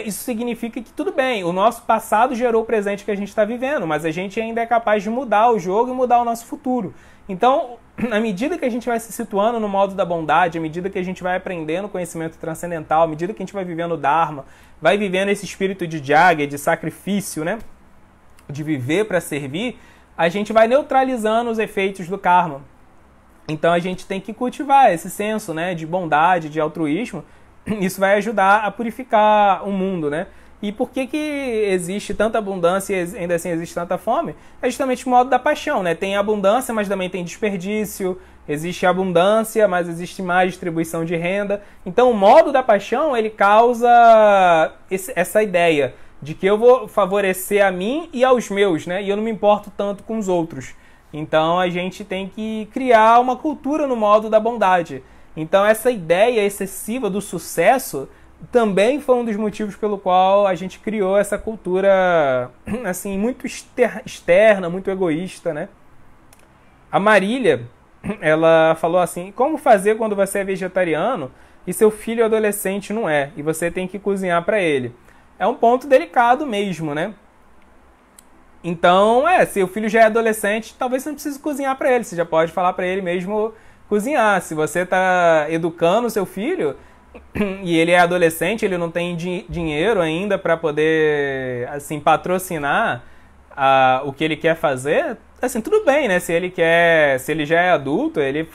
isso significa que tudo bem, o nosso passado gerou o presente que a gente está vivendo, mas a gente ainda é capaz de mudar o jogo e mudar o nosso futuro. Então, à medida que a gente vai se situando no modo da bondade, à medida que a gente vai aprendendo conhecimento transcendental, à medida que a gente vai vivendo o Dharma, vai vivendo esse espírito de Jagya, de sacrifício, né? De viver para servir, a gente vai neutralizando os efeitos do karma. Então a gente tem que cultivar esse senso, né, de bondade, de altruísmo. Isso vai ajudar a purificar o mundo, né? E por que existe tanta abundância e ainda assim existe tanta fome? É justamente o modo da paixão, né? Tem abundância, mas também tem desperdício. Existe abundância, mas existe má distribuição de renda. Então o modo da paixão, ele causa essa ideia de que eu vou favorecer a mim e aos meus, né? E eu não me importo tanto com os outros. Então a gente tem que criar uma cultura no modo da bondade. Então essa ideia excessiva do sucesso também foi um dos motivos pelo qual a gente criou essa cultura assim, muito externa, muito egoísta, né? A Marília, ela falou assim, como fazer quando você é vegetariano e seu filho adolescente não é, e você tem que cozinhar para ele? É um ponto delicado mesmo, né? Então, se o filho já é adolescente, talvez você não precise cozinhar para ele, você já pode falar para ele mesmo cozinhar. Se você está educando o seu filho e ele é adolescente, ele não tem dinheiro ainda para poder assim patrocinar o que ele quer fazer, assim, tudo bem, né? Se ele já é adulto, ele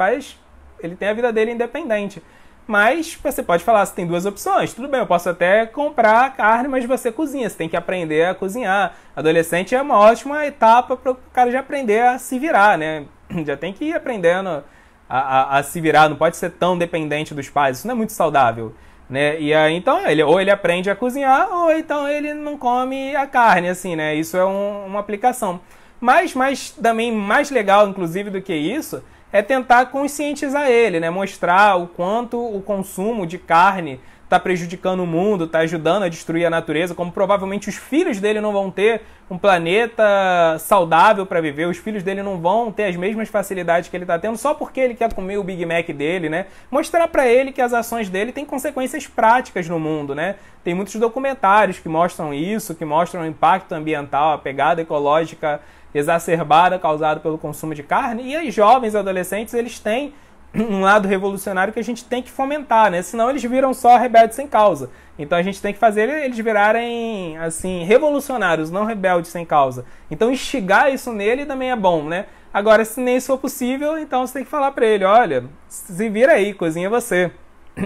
tem a vida dele independente. Mas você pode falar, você tem duas opções. Tudo bem, eu posso até comprar carne, mas você cozinha. Você tem que aprender a cozinhar. Adolescente é uma ótima etapa para o cara já aprender a se virar, né? Já tem que ir aprendendo a se virar. Não pode ser tão dependente dos pais. Isso não é muito saudável, né? E aí, então, ou ele aprende a cozinhar, ou então ele não come a carne, assim, né? Isso é uma aplicação. Mas também mais legal, inclusive, do que isso, é tentar conscientizar ele, né? Mostrar o quanto o consumo de carne está prejudicando o mundo, está ajudando a destruir a natureza, como provavelmente os filhos dele não vão ter um planeta saudável para viver, os filhos dele não vão ter as mesmas facilidades que ele está tendo só porque ele quer comer o Big Mac dele, né? Mostrar para ele que as ações dele têm consequências práticas no mundo, né? Tem muitos documentários que mostram isso, que mostram o impacto ambiental, a pegada ecológica exacerbada causada pelo consumo de carne, e os jovens adolescentes, eles têm um lado revolucionário que a gente tem que fomentar, né? Senão eles viram só rebeldes sem causa. Então a gente tem que fazer eles virarem, assim, revolucionários, não rebeldes sem causa. Então instigar isso nele também é bom, né? Agora, se nem isso for possível, então você tem que falar pra ele, olha, se vira aí, cozinha você.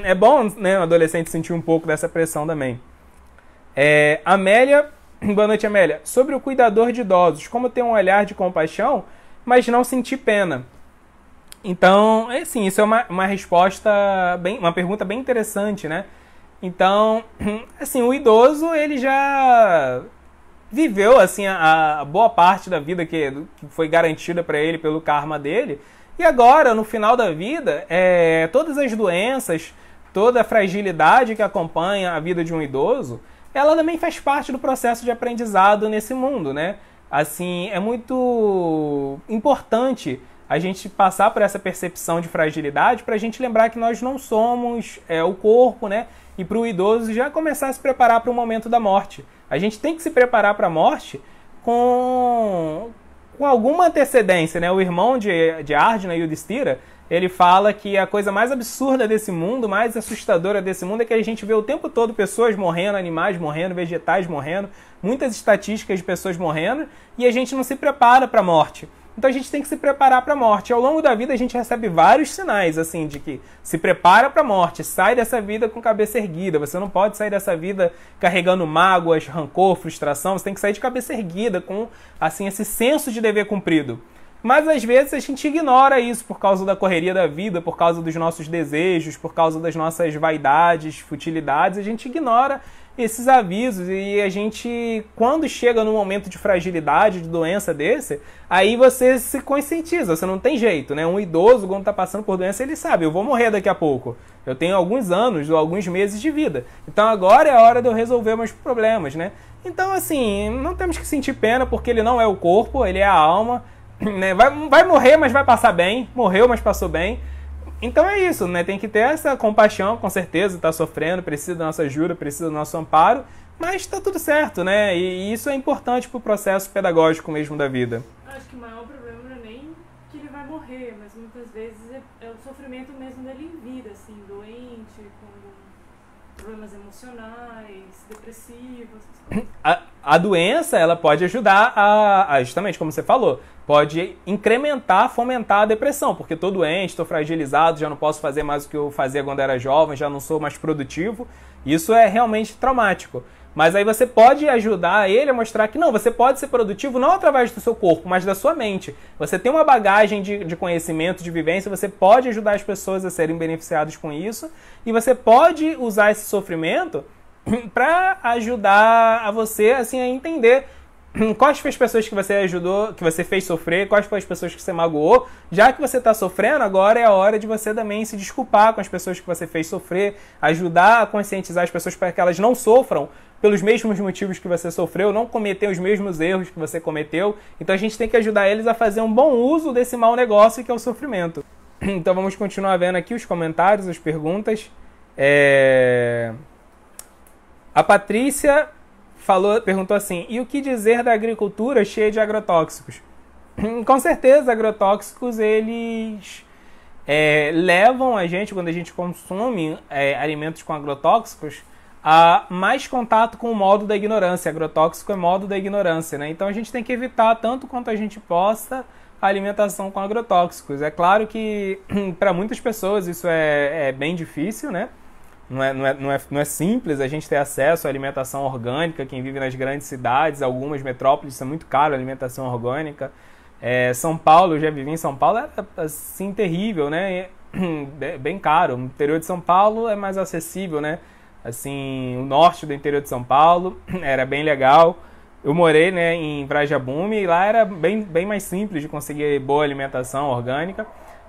É bom, né, o adolescente sentir um pouco dessa pressão também. Amélia, boa noite, Amélia. Sobre o cuidador de idosos, como ter um olhar de compaixão, mas não sentir pena? Então, assim, isso é uma resposta, uma pergunta bem interessante, né? Então, assim, o idoso, ele já viveu, assim, a boa parte da vida que foi garantida para ele pelo karma dele. E agora, no final da vida, todas as doenças, toda a fragilidade que acompanha a vida de um idoso, ela também faz parte do processo de aprendizado nesse mundo, né? Assim, é muito importante a gente passar por essa percepção de fragilidade para a gente lembrar que nós não somos o corpo, né? E para o idoso já começar a se preparar para o momento da morte. A gente tem que se preparar para a morte com alguma antecedência, né? O irmão de Arjuna, Yudhishthira, ele fala que a coisa mais absurda desse mundo, mais assustadora desse mundo, é que a gente vê o tempo todo pessoas morrendo, animais morrendo, vegetais morrendo, muitas estatísticas de pessoas morrendo, e a gente não se prepara para a morte. Então a gente tem que se preparar para a morte. Ao longo da vida a gente recebe vários sinais, assim, de que se prepara para a morte, sai dessa vida com cabeça erguida. Você não pode sair dessa vida carregando mágoas, rancor, frustração. Você tem que sair de cabeça erguida, com, assim, esse senso de dever cumprido. Mas às vezes a gente ignora isso por causa da correria da vida, por causa dos nossos desejos, por causa das nossas vaidades, futilidades. A gente ignora esses avisos e a gente, quando chega num momento de fragilidade, de doença desse, aí você se conscientiza, você não tem jeito, né? Um idoso, quando está passando por doença, ele sabe, eu vou morrer daqui a pouco. Eu tenho alguns anos ou alguns meses de vida. Então agora é a hora de eu resolver meus problemas, né? Então, assim, não temos que sentir pena porque ele não é o corpo, ele é a alma, né? Vai morrer, mas vai passar bem. Morreu, mas passou bem. Então é isso, né? Tem que ter essa compaixão, com certeza, tá sofrendo, precisa da nossa ajuda, precisa do nosso amparo, mas tá tudo certo, né? E isso é importante pro processo pedagógico mesmo da vida. Acho que o maior problema não é nem que ele vai morrer, mas muitas vezes é o sofrimento mesmo dele em vida, assim, doente, com problemas emocionais, depressivos, essas coisas. A doença, ela pode ajudar justamente como você falou, pode incrementar, fomentar a depressão, porque estou doente, estou fragilizado, já não posso fazer mais o que eu fazia quando era jovem, já não sou mais produtivo. Isso é realmente traumático. Mas aí você pode ajudar ele a mostrar que não, você pode ser produtivo não através do seu corpo, mas da sua mente. Você tem uma bagagem de conhecimento, de vivência, você pode ajudar as pessoas a serem beneficiadas com isso, e você pode usar esse sofrimento para ajudar a você, assim, a entender quais foram as pessoas que você ajudou, que você fez sofrer, quais foram as pessoas que você magoou. Já que você está sofrendo, agora é a hora de você também se desculpar com as pessoas que você fez sofrer, ajudar a conscientizar as pessoas para que elas não sofram pelos mesmos motivos que você sofreu, não cometer os mesmos erros que você cometeu. Então a gente tem que ajudar eles a fazer um bom uso desse mau negócio que é o sofrimento. Então vamos continuar vendo aqui os comentários, as perguntas. A Patrícia perguntou assim, e o que dizer da agricultura cheia de agrotóxicos? Com certeza, agrotóxicos, eles levam a gente, quando a gente consome alimentos com agrotóxicos, a mais contato com o modo da ignorância. Agrotóxico é modo da ignorância, né? Então a gente tem que evitar, tanto quanto a gente possa, a alimentação com agrotóxicos. É claro que, para muitas pessoas, isso é bem difícil, né? Não é simples a gente ter acesso à alimentação orgânica. Quem vive nas grandes cidades, algumas metrópoles, isso é muito caro, a alimentação orgânica. São Paulo, eu já vivi em São Paulo, é assim terrível, né? Bem caro. O interior de São Paulo é mais acessível, né? Assim, o norte do interior de São Paulo era bem legal. Eu morei, né, em Vrajabume e lá era bem mais simples de conseguir boa alimentação orgânica.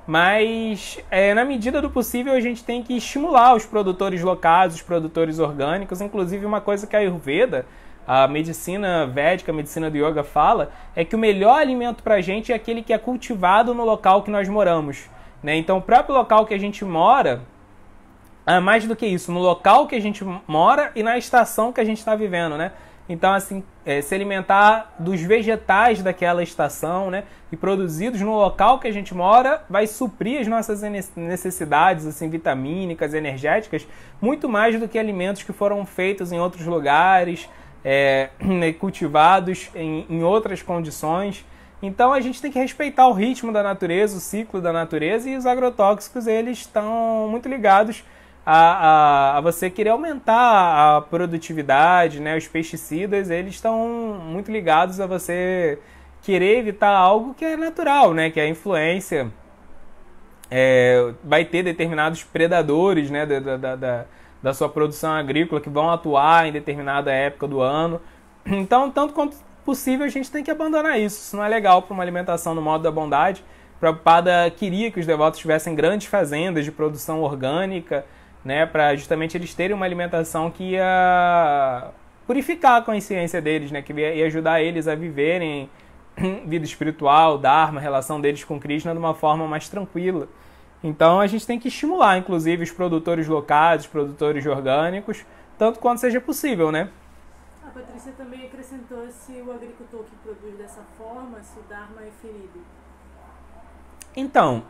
Mas, na medida do possível, a gente tem que estimular os produtores locais, os produtores orgânicos. Inclusive, uma coisa que a Ayurveda, a medicina védica, a medicina do yoga fala, é que o melhor alimento para a gente é aquele que é cultivado no local que nós moramos, né? Então, o próprio local que a gente mora, mais do que isso, no local que a gente mora e na estação que a gente está vivendo, né? Então, assim, se alimentar dos vegetais daquela estação, né, e produzidos no local que a gente mora, vai suprir as nossas necessidades, assim, vitamínicas, energéticas, muito mais do que alimentos que foram feitos em outros lugares, cultivados em outras condições. Então, a gente tem que respeitar o ritmo da natureza, o ciclo da natureza, e os agrotóxicos, eles estão muito ligados a você querer aumentar a produtividade, né? Os pesticidas, eles estão muito ligados a você querer evitar algo que é natural, né? Que é a influência. Vai ter determinados predadores, né? Da sua produção agrícola que vão atuar em determinada época do ano. Então, tanto quanto possível, a gente tem que abandonar isso. Isso não é legal para uma alimentação no modo da bondade. Prabhupada queria que os devotos tivessem grandes fazendas de produção orgânica, né, para justamente eles terem uma alimentação que ia purificar a consciência deles, né, que ia ajudar eles a viverem vida espiritual, dharma, a relação deles com Krishna de uma forma mais tranquila. Então a gente tem que estimular, inclusive, os produtores locais, os produtores orgânicos, tanto quanto seja possível, né? A Patrícia também acrescentou se o agricultor que produz dessa forma, se o dharma é ferido. Então,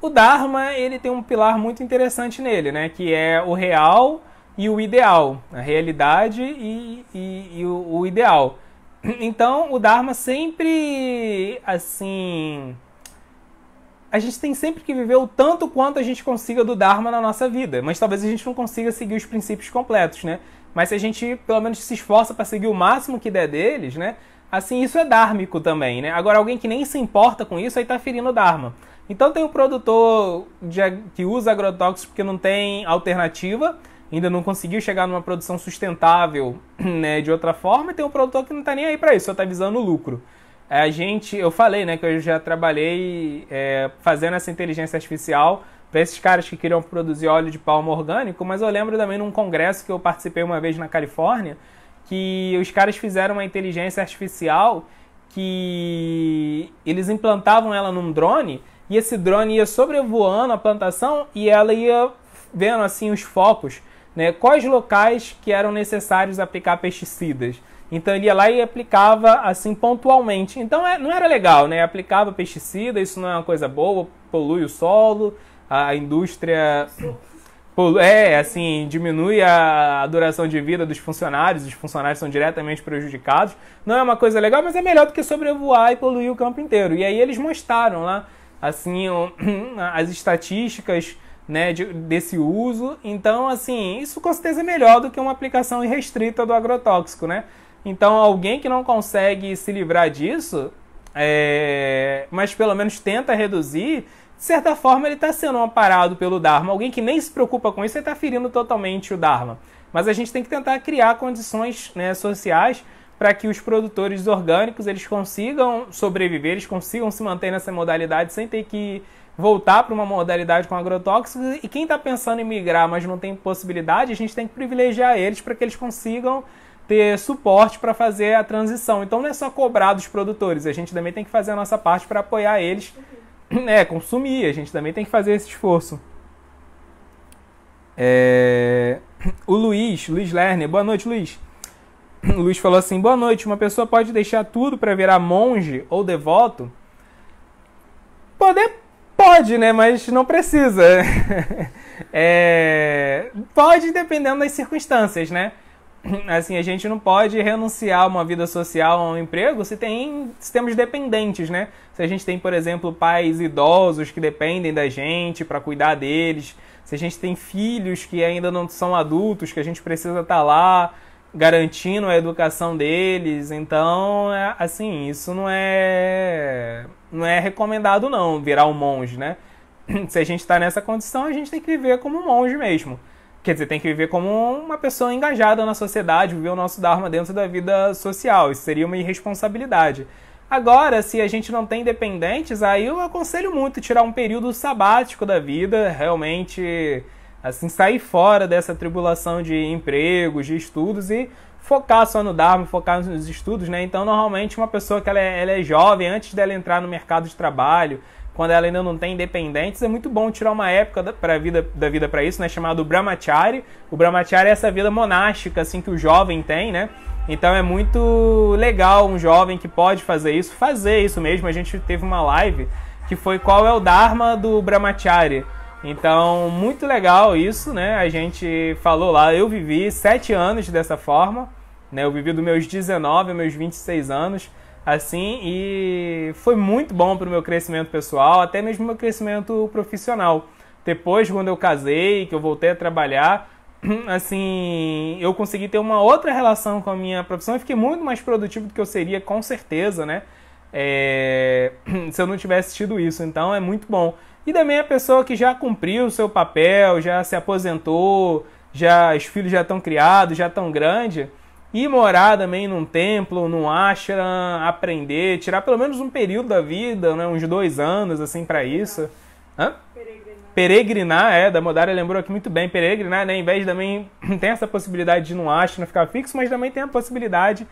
o Dharma, ele tem um pilar muito interessante nele, né? Que é o real e o ideal. A realidade e o ideal. Então, o Dharma sempre, assim... A gente tem sempre que viver o tanto quanto a gente consiga do Dharma na nossa vida. Mas talvez a gente não consiga seguir os princípios completos, né? Mas se a gente, pelo menos, se esforça para seguir o máximo que der deles, né? Assim, isso é dármico também, né? Agora, alguém que nem se importa com isso, aí tá ferindo o Dharma. Então tem o produtor que usa agrotóxicos porque não tem alternativa, ainda não conseguiu chegar numa produção sustentável, né, de outra forma, e tem um produtor que não está nem aí para isso, só está visando o lucro. Eu falei, né, que eu já trabalhei fazendo essa inteligência artificial para esses caras que queriam produzir óleo de palma orgânico, mas eu lembro também num congresso que eu participei uma vez na Califórnia, que os caras fizeram uma inteligência artificial que eles implantavam ela num drone, e esse drone ia sobrevoando a plantação e ela ia vendo assim os focos, né, quais locais que eram necessários aplicar pesticidas. Então ele ia lá e aplicava assim pontualmente. Então não era legal, né? Aplicava pesticida, isso não é uma coisa boa, polui o solo, a indústria diminui a duração de vida dos funcionários, os funcionários são diretamente prejudicados. Não é uma coisa legal, mas é melhor do que sobrevoar e poluir o campo inteiro. E aí eles mostraram lá assim, as estatísticas, né, desse uso. Então, assim, isso com certeza é melhor do que uma aplicação irrestrita do agrotóxico, né? Então, alguém que não consegue se livrar disso, mas pelo menos tenta reduzir, de certa forma ele está sendo amparado pelo Dharma. Alguém que nem se preocupa com isso, ele está ferindo totalmente o Dharma. Mas a gente tem que tentar criar condições, né, sociais para que os produtores orgânicos eles consigam sobreviver, eles consigam se manter nessa modalidade sem ter que voltar para uma modalidade com agrotóxicos. E quem está pensando em migrar, mas não tem possibilidade, a gente tem que privilegiar eles para que eles consigam ter suporte para fazer a transição. Então não é só cobrar dos produtores, a gente também tem que fazer a nossa parte para apoiar eles, consumir, a gente também tem que fazer esse esforço. O Luiz Lerner, boa noite, Luiz. O Luiz falou assim, boa noite, uma pessoa pode deixar tudo para virar monge ou devoto? Pode, né, mas não precisa. Pode, dependendo das circunstâncias, né? Assim, a gente não pode renunciar a uma vida social, a um emprego, se temos dependentes, né? Se a gente tem, por exemplo, pais idosos que dependem da gente para cuidar deles, se a gente tem filhos que ainda não são adultos, que a gente precisa estar lá garantindo a educação deles. Então, assim, isso não é recomendado não, virar um monge, né? Se a gente está nessa condição, a gente tem que viver como um monge mesmo. Quer dizer, tem que viver como uma pessoa engajada na sociedade, viver o nosso Dharma dentro da vida social. Isso seria uma irresponsabilidade. Agora, se a gente não tem dependentes, aí eu aconselho muito tirar um período sabático da vida, realmente assim, sair fora dessa tribulação de empregos, de estudos e focar só no Dharma, focar nos estudos, né? Então, normalmente, uma pessoa que ela é jovem, antes dela entrar no mercado de trabalho, quando ela ainda não tem dependentes, é muito bom tirar uma época da vida para isso, né? Chamado Brahmachari. O Brahmachari é essa vida monástica, assim, que o jovem tem, né? Então é muito legal um jovem que pode fazer isso mesmo. A gente teve uma live que foi qual é o Dharma do Brahmachari. Então, muito legal isso, né? A gente falou lá, eu vivi 7 anos dessa forma, né? Eu vivi dos meus 19 aos meus 26 anos, assim, e foi muito bom para o meu crescimento pessoal, até mesmo meu crescimento profissional. Depois, quando eu casei, que eu voltei a trabalhar, assim, eu consegui ter uma outra relação com a minha profissão e fiquei muito mais produtivo do que eu seria, com certeza, né? Se eu não tivesse tido isso. Então, é muito bom. E também a pessoa que já cumpriu o seu papel, já se aposentou, os filhos já estão criados, já estão grandes, e morar também num templo, num ashram, aprender, tirar pelo menos um período da vida, né, uns 2 anos, assim, para isso. Hã? Peregrinar, Damodara lembrou aqui muito bem, peregrinar, né, em vez de também, tem essa possibilidade de ir num ashram, ficar fixo, mas também tem a possibilidade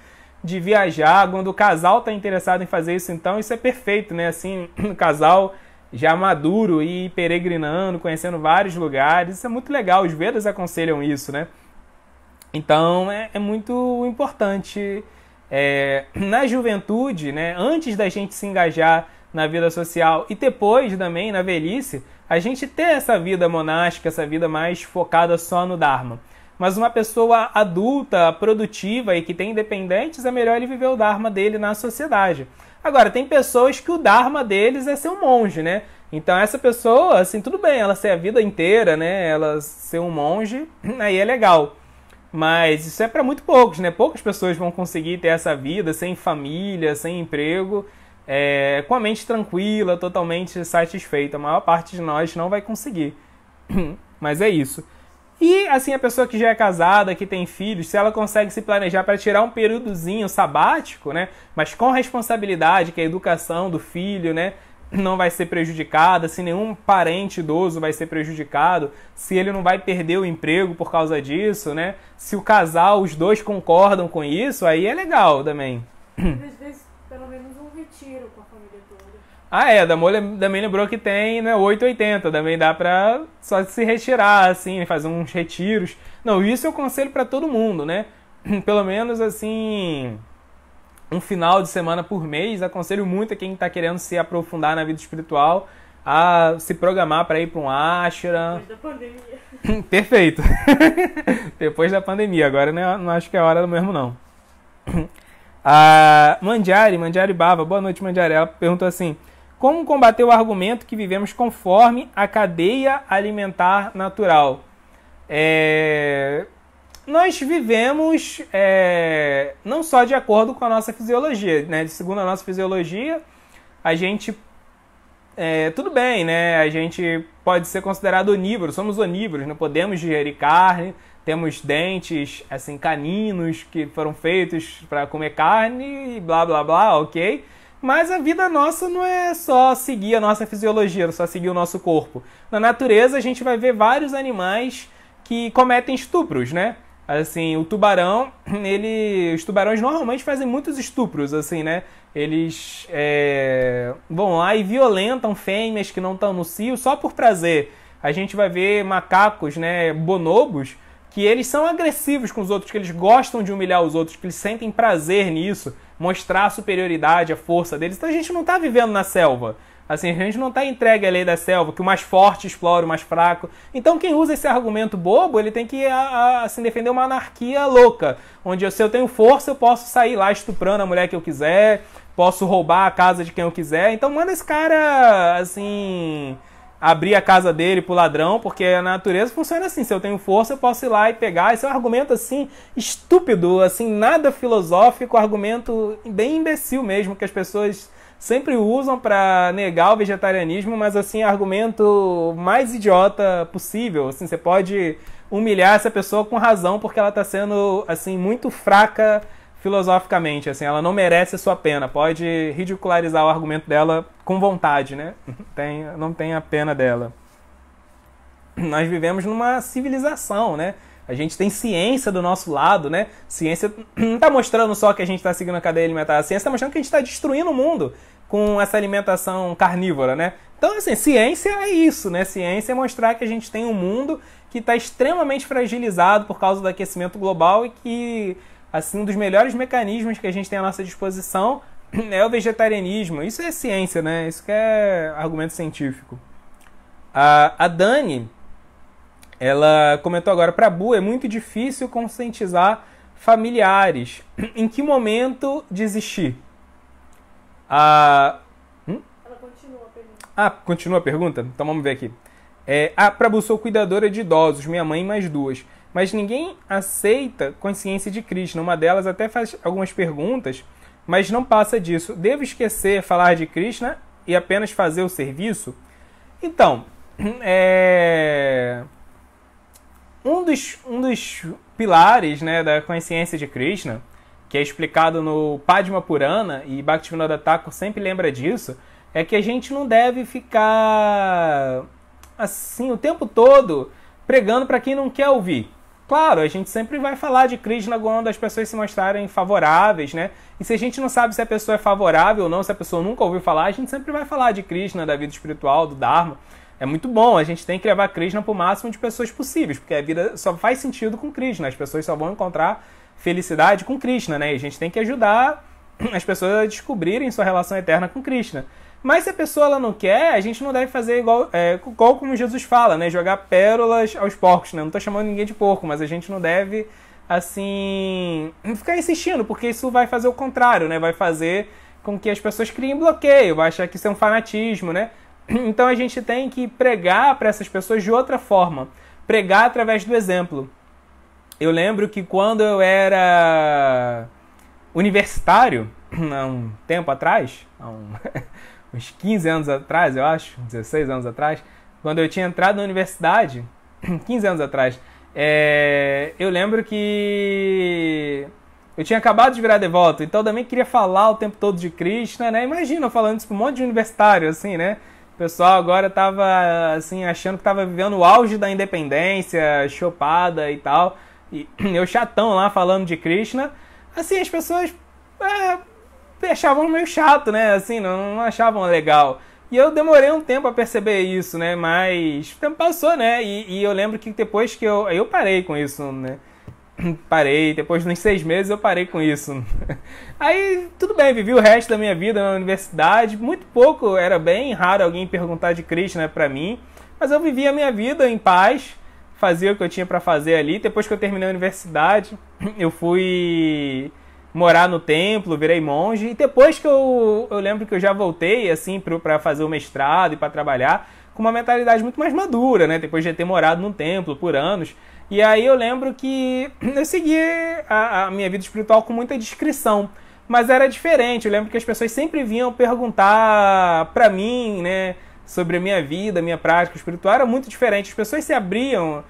de viajar, quando o casal está interessado em fazer isso, então isso é perfeito, né, assim, o casal já maduro e peregrinando, conhecendo vários lugares, isso é muito legal, os Vedas aconselham isso, né? Então é muito importante na juventude, né? Antes da gente se engajar na vida social e depois também na velhice, a gente ter essa vida monástica, essa vida mais focada só no Dharma. Mas uma pessoa adulta, produtiva e que tem independentes, é melhor ele viver o Dharma dele na sociedade. Agora, tem pessoas que o Dharma deles é ser um monge, né? Então, essa pessoa, assim, tudo bem, ela ser a vida inteira, né? Ela ser um monge, aí é legal. Mas isso é para muito poucos, né? Poucas pessoas vão conseguir ter essa vida sem família, sem emprego, com a mente tranquila, totalmente satisfeita. A maior parte de nós não vai conseguir. Mas é isso. E, assim, a pessoa que já é casada, que tem filhos, se ela consegue se planejar para tirar um períodozinho sabático, né? Mas com responsabilidade, que a educação do filho, né, não vai ser prejudicada, se nenhum parente idoso vai ser prejudicado, se ele não vai perder o emprego por causa disso, né? Se o casal, os dois concordam com isso, aí é legal também. Às vezes, pelo menos um retiro com a família toda. A Damor também lembrou que tem, né, 880, também dá pra só se retirar, assim, fazer uns retiros. Não, isso eu aconselho pra todo mundo, né? Pelo menos, assim, um final de semana por mês, aconselho muito a quem tá querendo se aprofundar na vida espiritual a se programar para ir para um ashram. Depois da pandemia. Perfeito. Depois da pandemia, agora não acho que é a hora mesmo, não. A Mandiari Bava, boa noite, Mandiari, ela perguntou assim: como combater o argumento que vivemos conforme a cadeia alimentar natural? Nós vivemos não só de acordo com a nossa fisiologia, né? Segundo a nossa fisiologia, a gente tudo bem, né? A gente pode ser considerado onívoro, somos onívoros, não podemos digerir carne, temos dentes assim caninos que foram feitos para comer carne e blá blá blá, ok? Mas a vida nossa não é só seguir a nossa fisiologia, não é só seguir o nosso corpo. Na natureza a gente vai ver vários animais que cometem estupros, né? Assim, o tubarão, os tubarões normalmente fazem muitos estupros, assim, né? Eles vão lá e violentam fêmeas que não estão no cio só por prazer. A gente vai ver macacos, né, bonobos, que eles são agressivos com os outros, que eles gostam de humilhar os outros, que eles sentem prazer nisso, mostrar a superioridade, a força deles. Então a gente não está vivendo na selva. Assim, a gente não está entregue à lei da selva, que o mais forte explora o mais fraco. Então quem usa esse argumento bobo, ele tem que assim, defender uma anarquia louca, onde se eu tenho força, eu posso sair lá estuprando a mulher que eu quiser, posso roubar a casa de quem eu quiser. Então manda esse cara, assim, abrir a casa dele pro ladrão, porque a natureza funciona assim. Se eu tenho força, eu posso ir lá e pegar. Esse é um argumento, assim, estúpido, assim, nada filosófico, argumento bem imbecil mesmo, que as pessoas sempre usam para negar o vegetarianismo, mas assim, argumento mais idiota possível. Assim, você pode humilhar essa pessoa com razão, porque ela está sendo assim muito fraca filosoficamente, assim, ela não merece a sua pena. Pode ridicularizar o argumento dela com vontade, né? Não tem a pena dela. Nós vivemos numa civilização, né? A gente tem ciência do nosso lado, né? Ciência não está mostrando só que a gente está seguindo a cadeia alimentar. A ciência está mostrando que a gente está destruindo o mundo com essa alimentação carnívora, né? Então, assim, ciência é isso, né? Ciência é mostrar que a gente tem um mundo que está extremamente fragilizado por causa do aquecimento global e que assim, um dos melhores mecanismos que a gente tem à nossa disposição é o vegetarianismo. Isso é ciência, né? Isso que é argumento científico. A Dani, ela comentou agora, para Bu é muito difícil conscientizar familiares. Em que momento desistir? Ela continua a pergunta. Continua a pergunta? Então vamos ver aqui. Para Bu, sou cuidadora de idosos, minha mãe e mais duas. Mas ninguém aceita consciência de Krishna. Uma delas até faz algumas perguntas, mas não passa disso. Devo esquecer falar de Krishna e apenas fazer o serviço? Então, um dos pilares, né, da consciência de Krishna, que é explicado no Padma Purana, e Bhaktivinoda Thakur sempre lembra disso, é que a gente não deve ficar assim o tempo todo pregando para quem não quer ouvir. Claro, a gente sempre vai falar de Krishna quando as pessoas se mostrarem favoráveis, né? E se a gente não sabe se a pessoa é favorável ou não, se a pessoa nunca ouviu falar, a gente sempre vai falar de Krishna, da vida espiritual, do Dharma. É muito bom, a gente tem que levar Krishna para o máximo de pessoas possíveis, porque a vida só faz sentido com Krishna, as pessoas só vão encontrar felicidade com Krishna, né? E a gente tem que ajudar as pessoas a descobrirem sua relação eterna com Krishna. Mas se a pessoa ela não quer, a gente não deve fazer igual como Jesus fala, né? Jogar pérolas aos porcos, né? Não estou chamando ninguém de porco, mas a gente não deve, assim, ficar insistindo, porque isso vai fazer o contrário, né? Vai fazer com que as pessoas criem bloqueio, vai achar que isso é um fanatismo, né? Então a gente tem que pregar para essas pessoas de outra forma. Pregar através do exemplo. Eu lembro que quando eu era universitário, há um tempo atrás, uns 15 anos atrás, eu acho, 16 anos atrás, quando eu tinha entrado na universidade, 15 anos atrás, eu lembro que eu tinha acabado de virar devoto, então eu também queria falar o tempo todo de Krishna, né? Imagina eu falando isso para um monte de universitário, assim, né? O pessoal agora tava, assim, achando que tava vivendo o auge da independência, chopada e tal, e eu chatão lá falando de Krishna, assim, as pessoas achavam meio chato, né? Assim, não achavam legal. E eu demorei um tempo a perceber isso, né? Mas o tempo passou, né? E eu lembro que depois que eu parei com isso, né? Parei, depois de uns 6 meses eu parei com isso. Aí, tudo bem, vivi o resto da minha vida na universidade. Muito pouco, era bem raro alguém perguntar de Krishna pra mim. Mas eu vivia a minha vida em paz, fazia o que eu tinha pra fazer ali. Depois que eu terminei a universidade, eu fui morar no templo, virei monge. E depois que eu lembro que eu já voltei, assim, pra fazer o mestrado e pra trabalhar, com uma mentalidade muito mais madura, né? Depois de ter morado num templo por anos. E aí eu lembro que eu segui a minha vida espiritual com muita discrição. Mas era diferente. Eu lembro que as pessoas sempre vinham perguntar pra mim, né, sobre a minha vida, a minha prática espiritual. Era muito diferente. As pessoas se abriam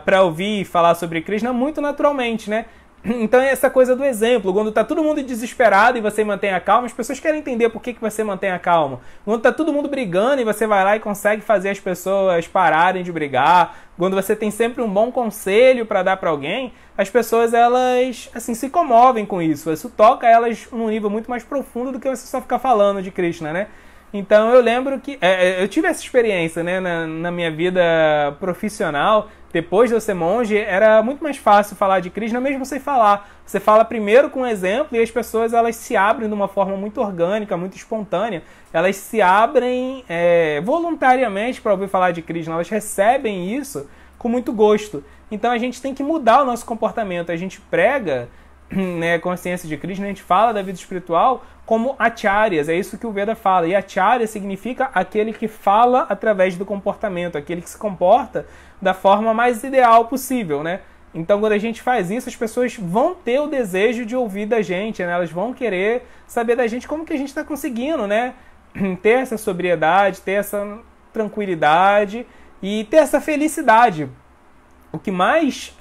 pra ouvir falar sobre Krishna muito naturalmente, né? Então essa coisa do exemplo, quando tá todo mundo desesperado e você mantém a calma, as pessoas querem entender por que você mantém a calma. Quando tá todo mundo brigando e você vai lá e consegue fazer as pessoas pararem de brigar, quando você tem sempre um bom conselho para dar para alguém, as pessoas elas assim se comovem com isso. Isso toca elas num nível muito mais profundo do que você só ficar falando de Krishna, né? Então eu lembro que eu tive essa experiência, né, na minha vida profissional. Depois de eu ser monge, era muito mais fácil falar de Krishna, mesmo sem falar. Você fala primeiro com um exemplo e as pessoas elas se abrem de uma forma muito orgânica, muito espontânea. Elas se abrem voluntariamente para ouvir falar de Krishna. Elas recebem isso com muito gosto. Então a gente tem que mudar o nosso comportamento. A gente prega, né, consciência de Krishna, a gente fala da vida espiritual como acharyas, é isso que o Veda fala. E acharya significa aquele que fala através do comportamento, aquele que se comporta da forma mais ideal possível, né? Então, quando a gente faz isso, as pessoas vão ter o desejo de ouvir da gente, né? Elas vão querer saber da gente como que a gente está conseguindo, né? Ter essa sobriedade, ter essa tranquilidade e ter essa felicidade. O que mais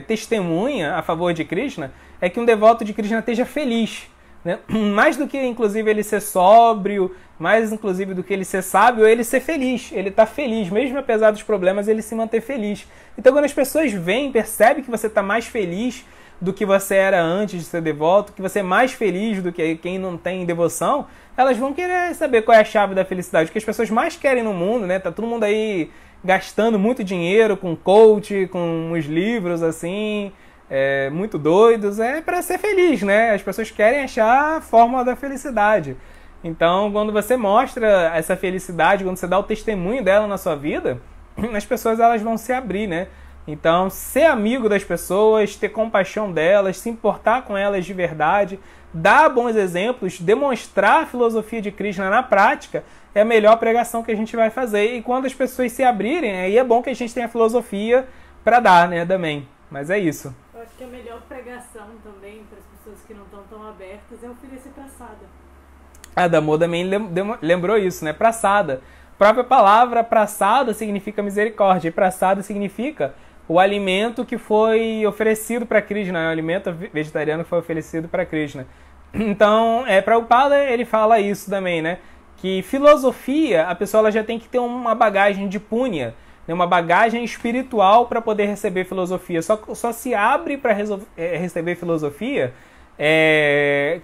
testemunha a favor de Krishna é que um devoto de Krishna esteja feliz, né? Mais do que, inclusive, ele ser sóbrio, mais, inclusive, do que ele ser sábio, ele ser feliz. Ele está feliz, mesmo apesar dos problemas, ele se manter feliz. Então, quando as pessoas veem, percebem que você está mais feliz do que você era antes de ser devoto, que você é mais feliz do que quem não tem devoção, elas vão querer saber qual é a chave da felicidade. O que as pessoas mais querem no mundo, né? Tá todo mundo aí gastando muito dinheiro com coach, com uns livros, assim, muito doidos, é para ser feliz, né? As pessoas querem achar a fórmula da felicidade. Então, quando você mostra essa felicidade, quando você dá o testemunho dela na sua vida, as pessoas elas vão se abrir, né? Então, ser amigo das pessoas, ter compaixão delas, se importar com elas de verdade, dar bons exemplos, demonstrar a filosofia de Krishna na prática, é a melhor pregação que a gente vai fazer. E quando as pessoas se abrirem, aí é bom que a gente tenha filosofia para dar, né, também. Mas é isso. Eu acho que a melhor pregação também para as pessoas que não estão tão abertas é oferecer praçada. A Damô também lembrou isso, né? Praçada. A própria palavra praçada significa misericórdia. E praçada significa o alimento que foi oferecido para Krishna, o alimento vegetariano que foi oferecido para Krishna. Então, Prabhupada, ele fala isso também, né? Que filosofia, a pessoa ela já tem que ter uma bagagem de punha, né? Uma bagagem espiritual para poder receber filosofia. Só se abre para receber filosofia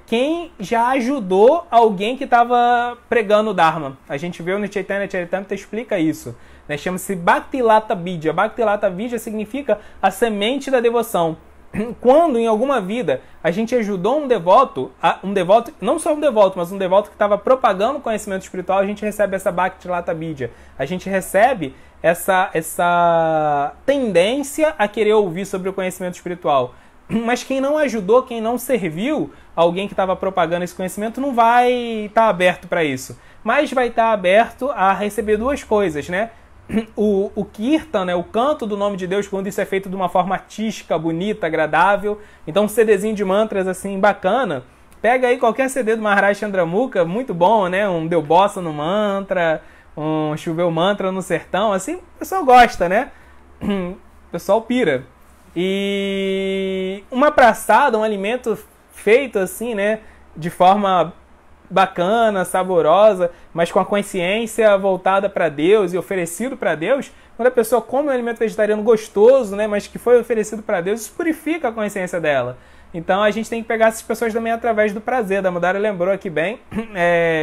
quem já ajudou alguém que estava pregando o Dharma. A gente vê no Chaitanya Charitamrita explica isso. Né? Chama-se Bhaktilata Vidya. Bhaktilata Vidya significa a semente da devoção. Quando em alguma vida a gente ajudou um devoto, não só um devoto, mas um devoto que estava propagando conhecimento espiritual, a gente recebe essa Bhaktilata Vidya. A gente recebe essa tendência a querer ouvir sobre o conhecimento espiritual. Mas quem não ajudou, quem não serviu alguém que estava propagando esse conhecimento, não vai estar aberto para isso. Mas vai estar aberto a receber duas coisas, né? O Kirtan, né? O canto do nome de Deus, quando isso é feito de uma forma artística, bonita, agradável. Então um CDzinho de mantras assim, bacana. Pega aí qualquer CD do Maharaj Chandramukha, muito bom, né? Um Deu Bossa no mantra, um Choveu Mantra no Sertão. Assim, o pessoal gosta, né? O pessoal pira. E uma praçada, um alimento feito assim, né, de forma bacana, saborosa, mas com a consciência voltada para Deus e oferecido para Deus, quando a pessoa come um alimento vegetariano gostoso, né, mas que foi oferecido para Deus, isso purifica a consciência dela. Então a gente tem que pegar essas pessoas também através do prazer. Damodara lembrou aqui bem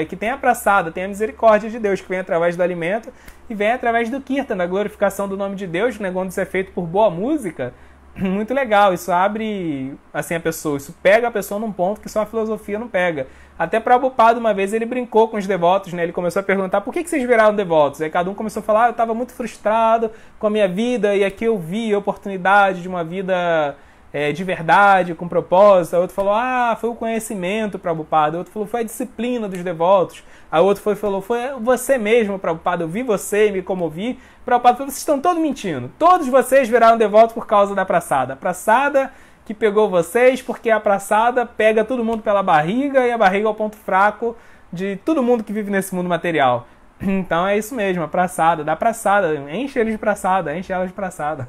que tem a praçada, tem a misericórdia de Deus, que vem através do alimento e vem através do Kirtan, da glorificação do nome de Deus, né, quando isso é feito por boa música. Muito legal, isso abre assim a pessoa, isso pega a pessoa num ponto que só a filosofia não pega. Até Prabhupada uma vez ele brincou com os devotos, né? Ele começou a perguntar por que vocês viraram devotos. Aí cada um começou a falar, eu estava muito frustrado com a minha vida e aqui eu vi a oportunidade de uma vida de verdade, com propósito. Aí outro falou, foi o conhecimento, Prabhupada. Outro falou, foi a disciplina dos devotos. Aí outro falou, foi você mesmo, Prabhupada. Eu vi você e me comovi. Prabhupada falou, vocês estão todos mentindo. Todos vocês viraram devotos por causa da praçada. A praçada que pegou vocês, porque a praçada pega todo mundo pela barriga e a barriga é o ponto fraco de todo mundo que vive nesse mundo material. Então é isso mesmo, a praçada, dá praçada, enche eles de praçada, enche elas de praçada.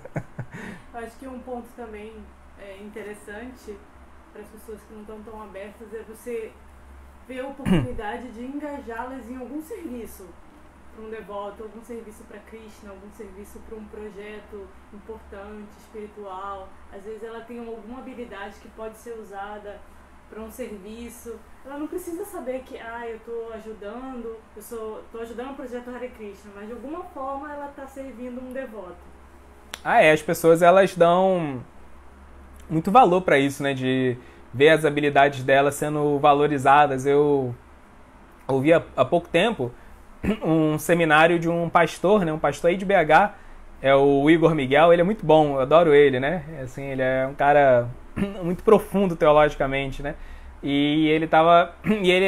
Acho que um ponto também interessante para as pessoas que não estão tão abertas é você ver a oportunidade de engajá-las em algum serviço para um devoto, algum serviço para Krishna, algum serviço para um projeto importante, espiritual. Às vezes ela tem alguma habilidade que pode ser usada para um serviço. Ela não precisa saber que eu estou ajudando, estou ajudando o projeto Hare Krishna, mas de alguma forma ela está servindo um devoto. As pessoas elas dão muito valor para isso, né? De ver as habilidades dela sendo valorizadas. Eu ouvi há pouco tempo um seminário de um pastor, né? Um pastor aí de BH, é o Igor Miguel. Ele é muito bom, eu adoro ele, né? Assim, ele é um cara muito profundo teologicamente, né? E ele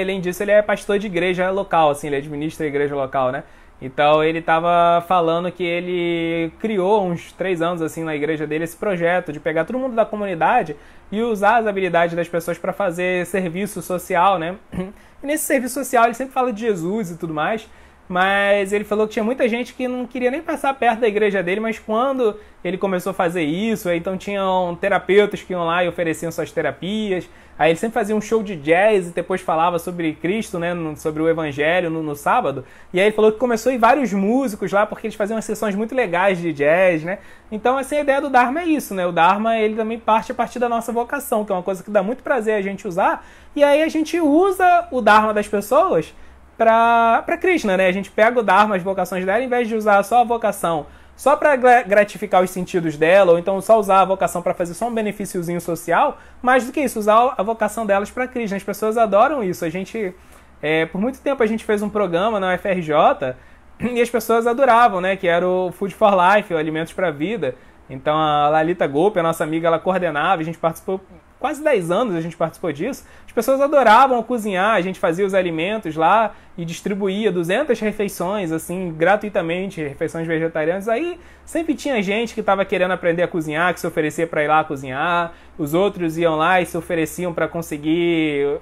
além disso, ele é pastor de igreja local, assim, ele administra a igreja local, né? Então ele estava falando que ele criou uns 3 anos assim na igreja dele esse projeto de pegar todo mundo da comunidade e usar as habilidades das pessoas para fazer serviço social, né? E nesse serviço social ele sempre fala de Jesus e tudo mais, mas ele falou que tinha muita gente que não queria nem passar perto da igreja dele, mas quando ele começou a fazer isso, então tinham terapeutas que iam lá e ofereciam suas terapias. Aí ele sempre fazia um show de jazz e depois falava sobre Cristo, né, sobre o Evangelho no sábado. E aí ele falou que começou a ir vários músicos lá, porque eles faziam umas sessões muito legais de jazz, né? Então, assim, a ideia do Dharma é isso, né? O Dharma, ele também parte a partir da nossa vocação, que é uma coisa que dá muito prazer a gente usar. E aí a gente usa o Dharma das pessoas para Krishna, né? A gente pega o Dharma, as vocações dela, em vez de usar só a vocação só para gratificar os sentidos dela, ou então só usar a vocação para fazer só um benefíciozinho social, mais do que isso, usar a vocação delas para Krishna. As pessoas adoram isso. A gente, por muito tempo a gente fez um programa na UFRJ e as pessoas adoravam, né, que era o Food for Life, o Alimentos para a Vida. Então a Lalita Gopi, a nossa amiga, ela coordenava, a gente participou, quase 10 anos a gente participou disso. As pessoas adoravam cozinhar, a gente fazia os alimentos lá e distribuía 200 refeições, assim, gratuitamente, refeições vegetarianas. Aí sempre tinha gente que estava querendo aprender a cozinhar, que se oferecia para ir lá cozinhar. Os outros iam lá e se ofereciam para conseguir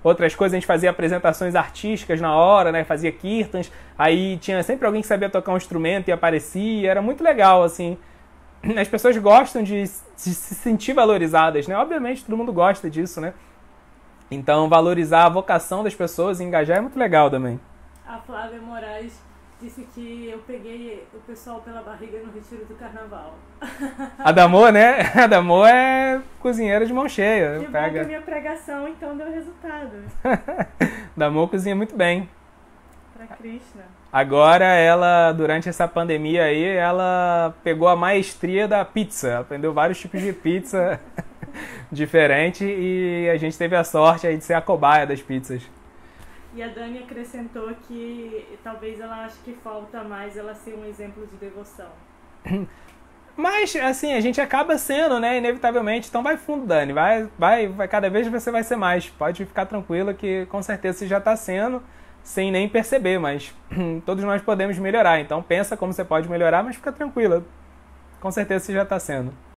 outras coisas. A gente fazia apresentações artísticas na hora, né? Fazia kirtans. Aí tinha sempre alguém que sabia tocar um instrumento e aparecia. Era muito legal, assim. As pessoas gostam de se sentir valorizadas, né? Obviamente todo mundo gosta disso, né? Então valorizar a vocação das pessoas e engajar é muito legal também. A Flávia Moraes disse que eu peguei o pessoal pela barriga no retiro do carnaval. A Damor, né? A Damor é cozinheira de mão cheia. Que bom que a minha pregação então deu resultado. Damor cozinha muito bem. Pra Krishna. Agora ela, durante essa pandemia aí, ela pegou a maestria da pizza. Aprendeu vários tipos de pizza diferentes e a gente teve a sorte aí de ser a cobaia das pizzas. E a Dani acrescentou que talvez ela ache que falta mais ela ser um exemplo de devoção. Mas, assim, a gente acaba sendo, né, inevitavelmente. Então vai fundo, Dani. Vai, cada vez você vai ser mais. Pode ficar tranquila que com certeza você já está sendo, sem nem perceber, mas todos nós podemos melhorar. Então pensa como você pode melhorar, mas fica tranquila. Com certeza você já está sendo.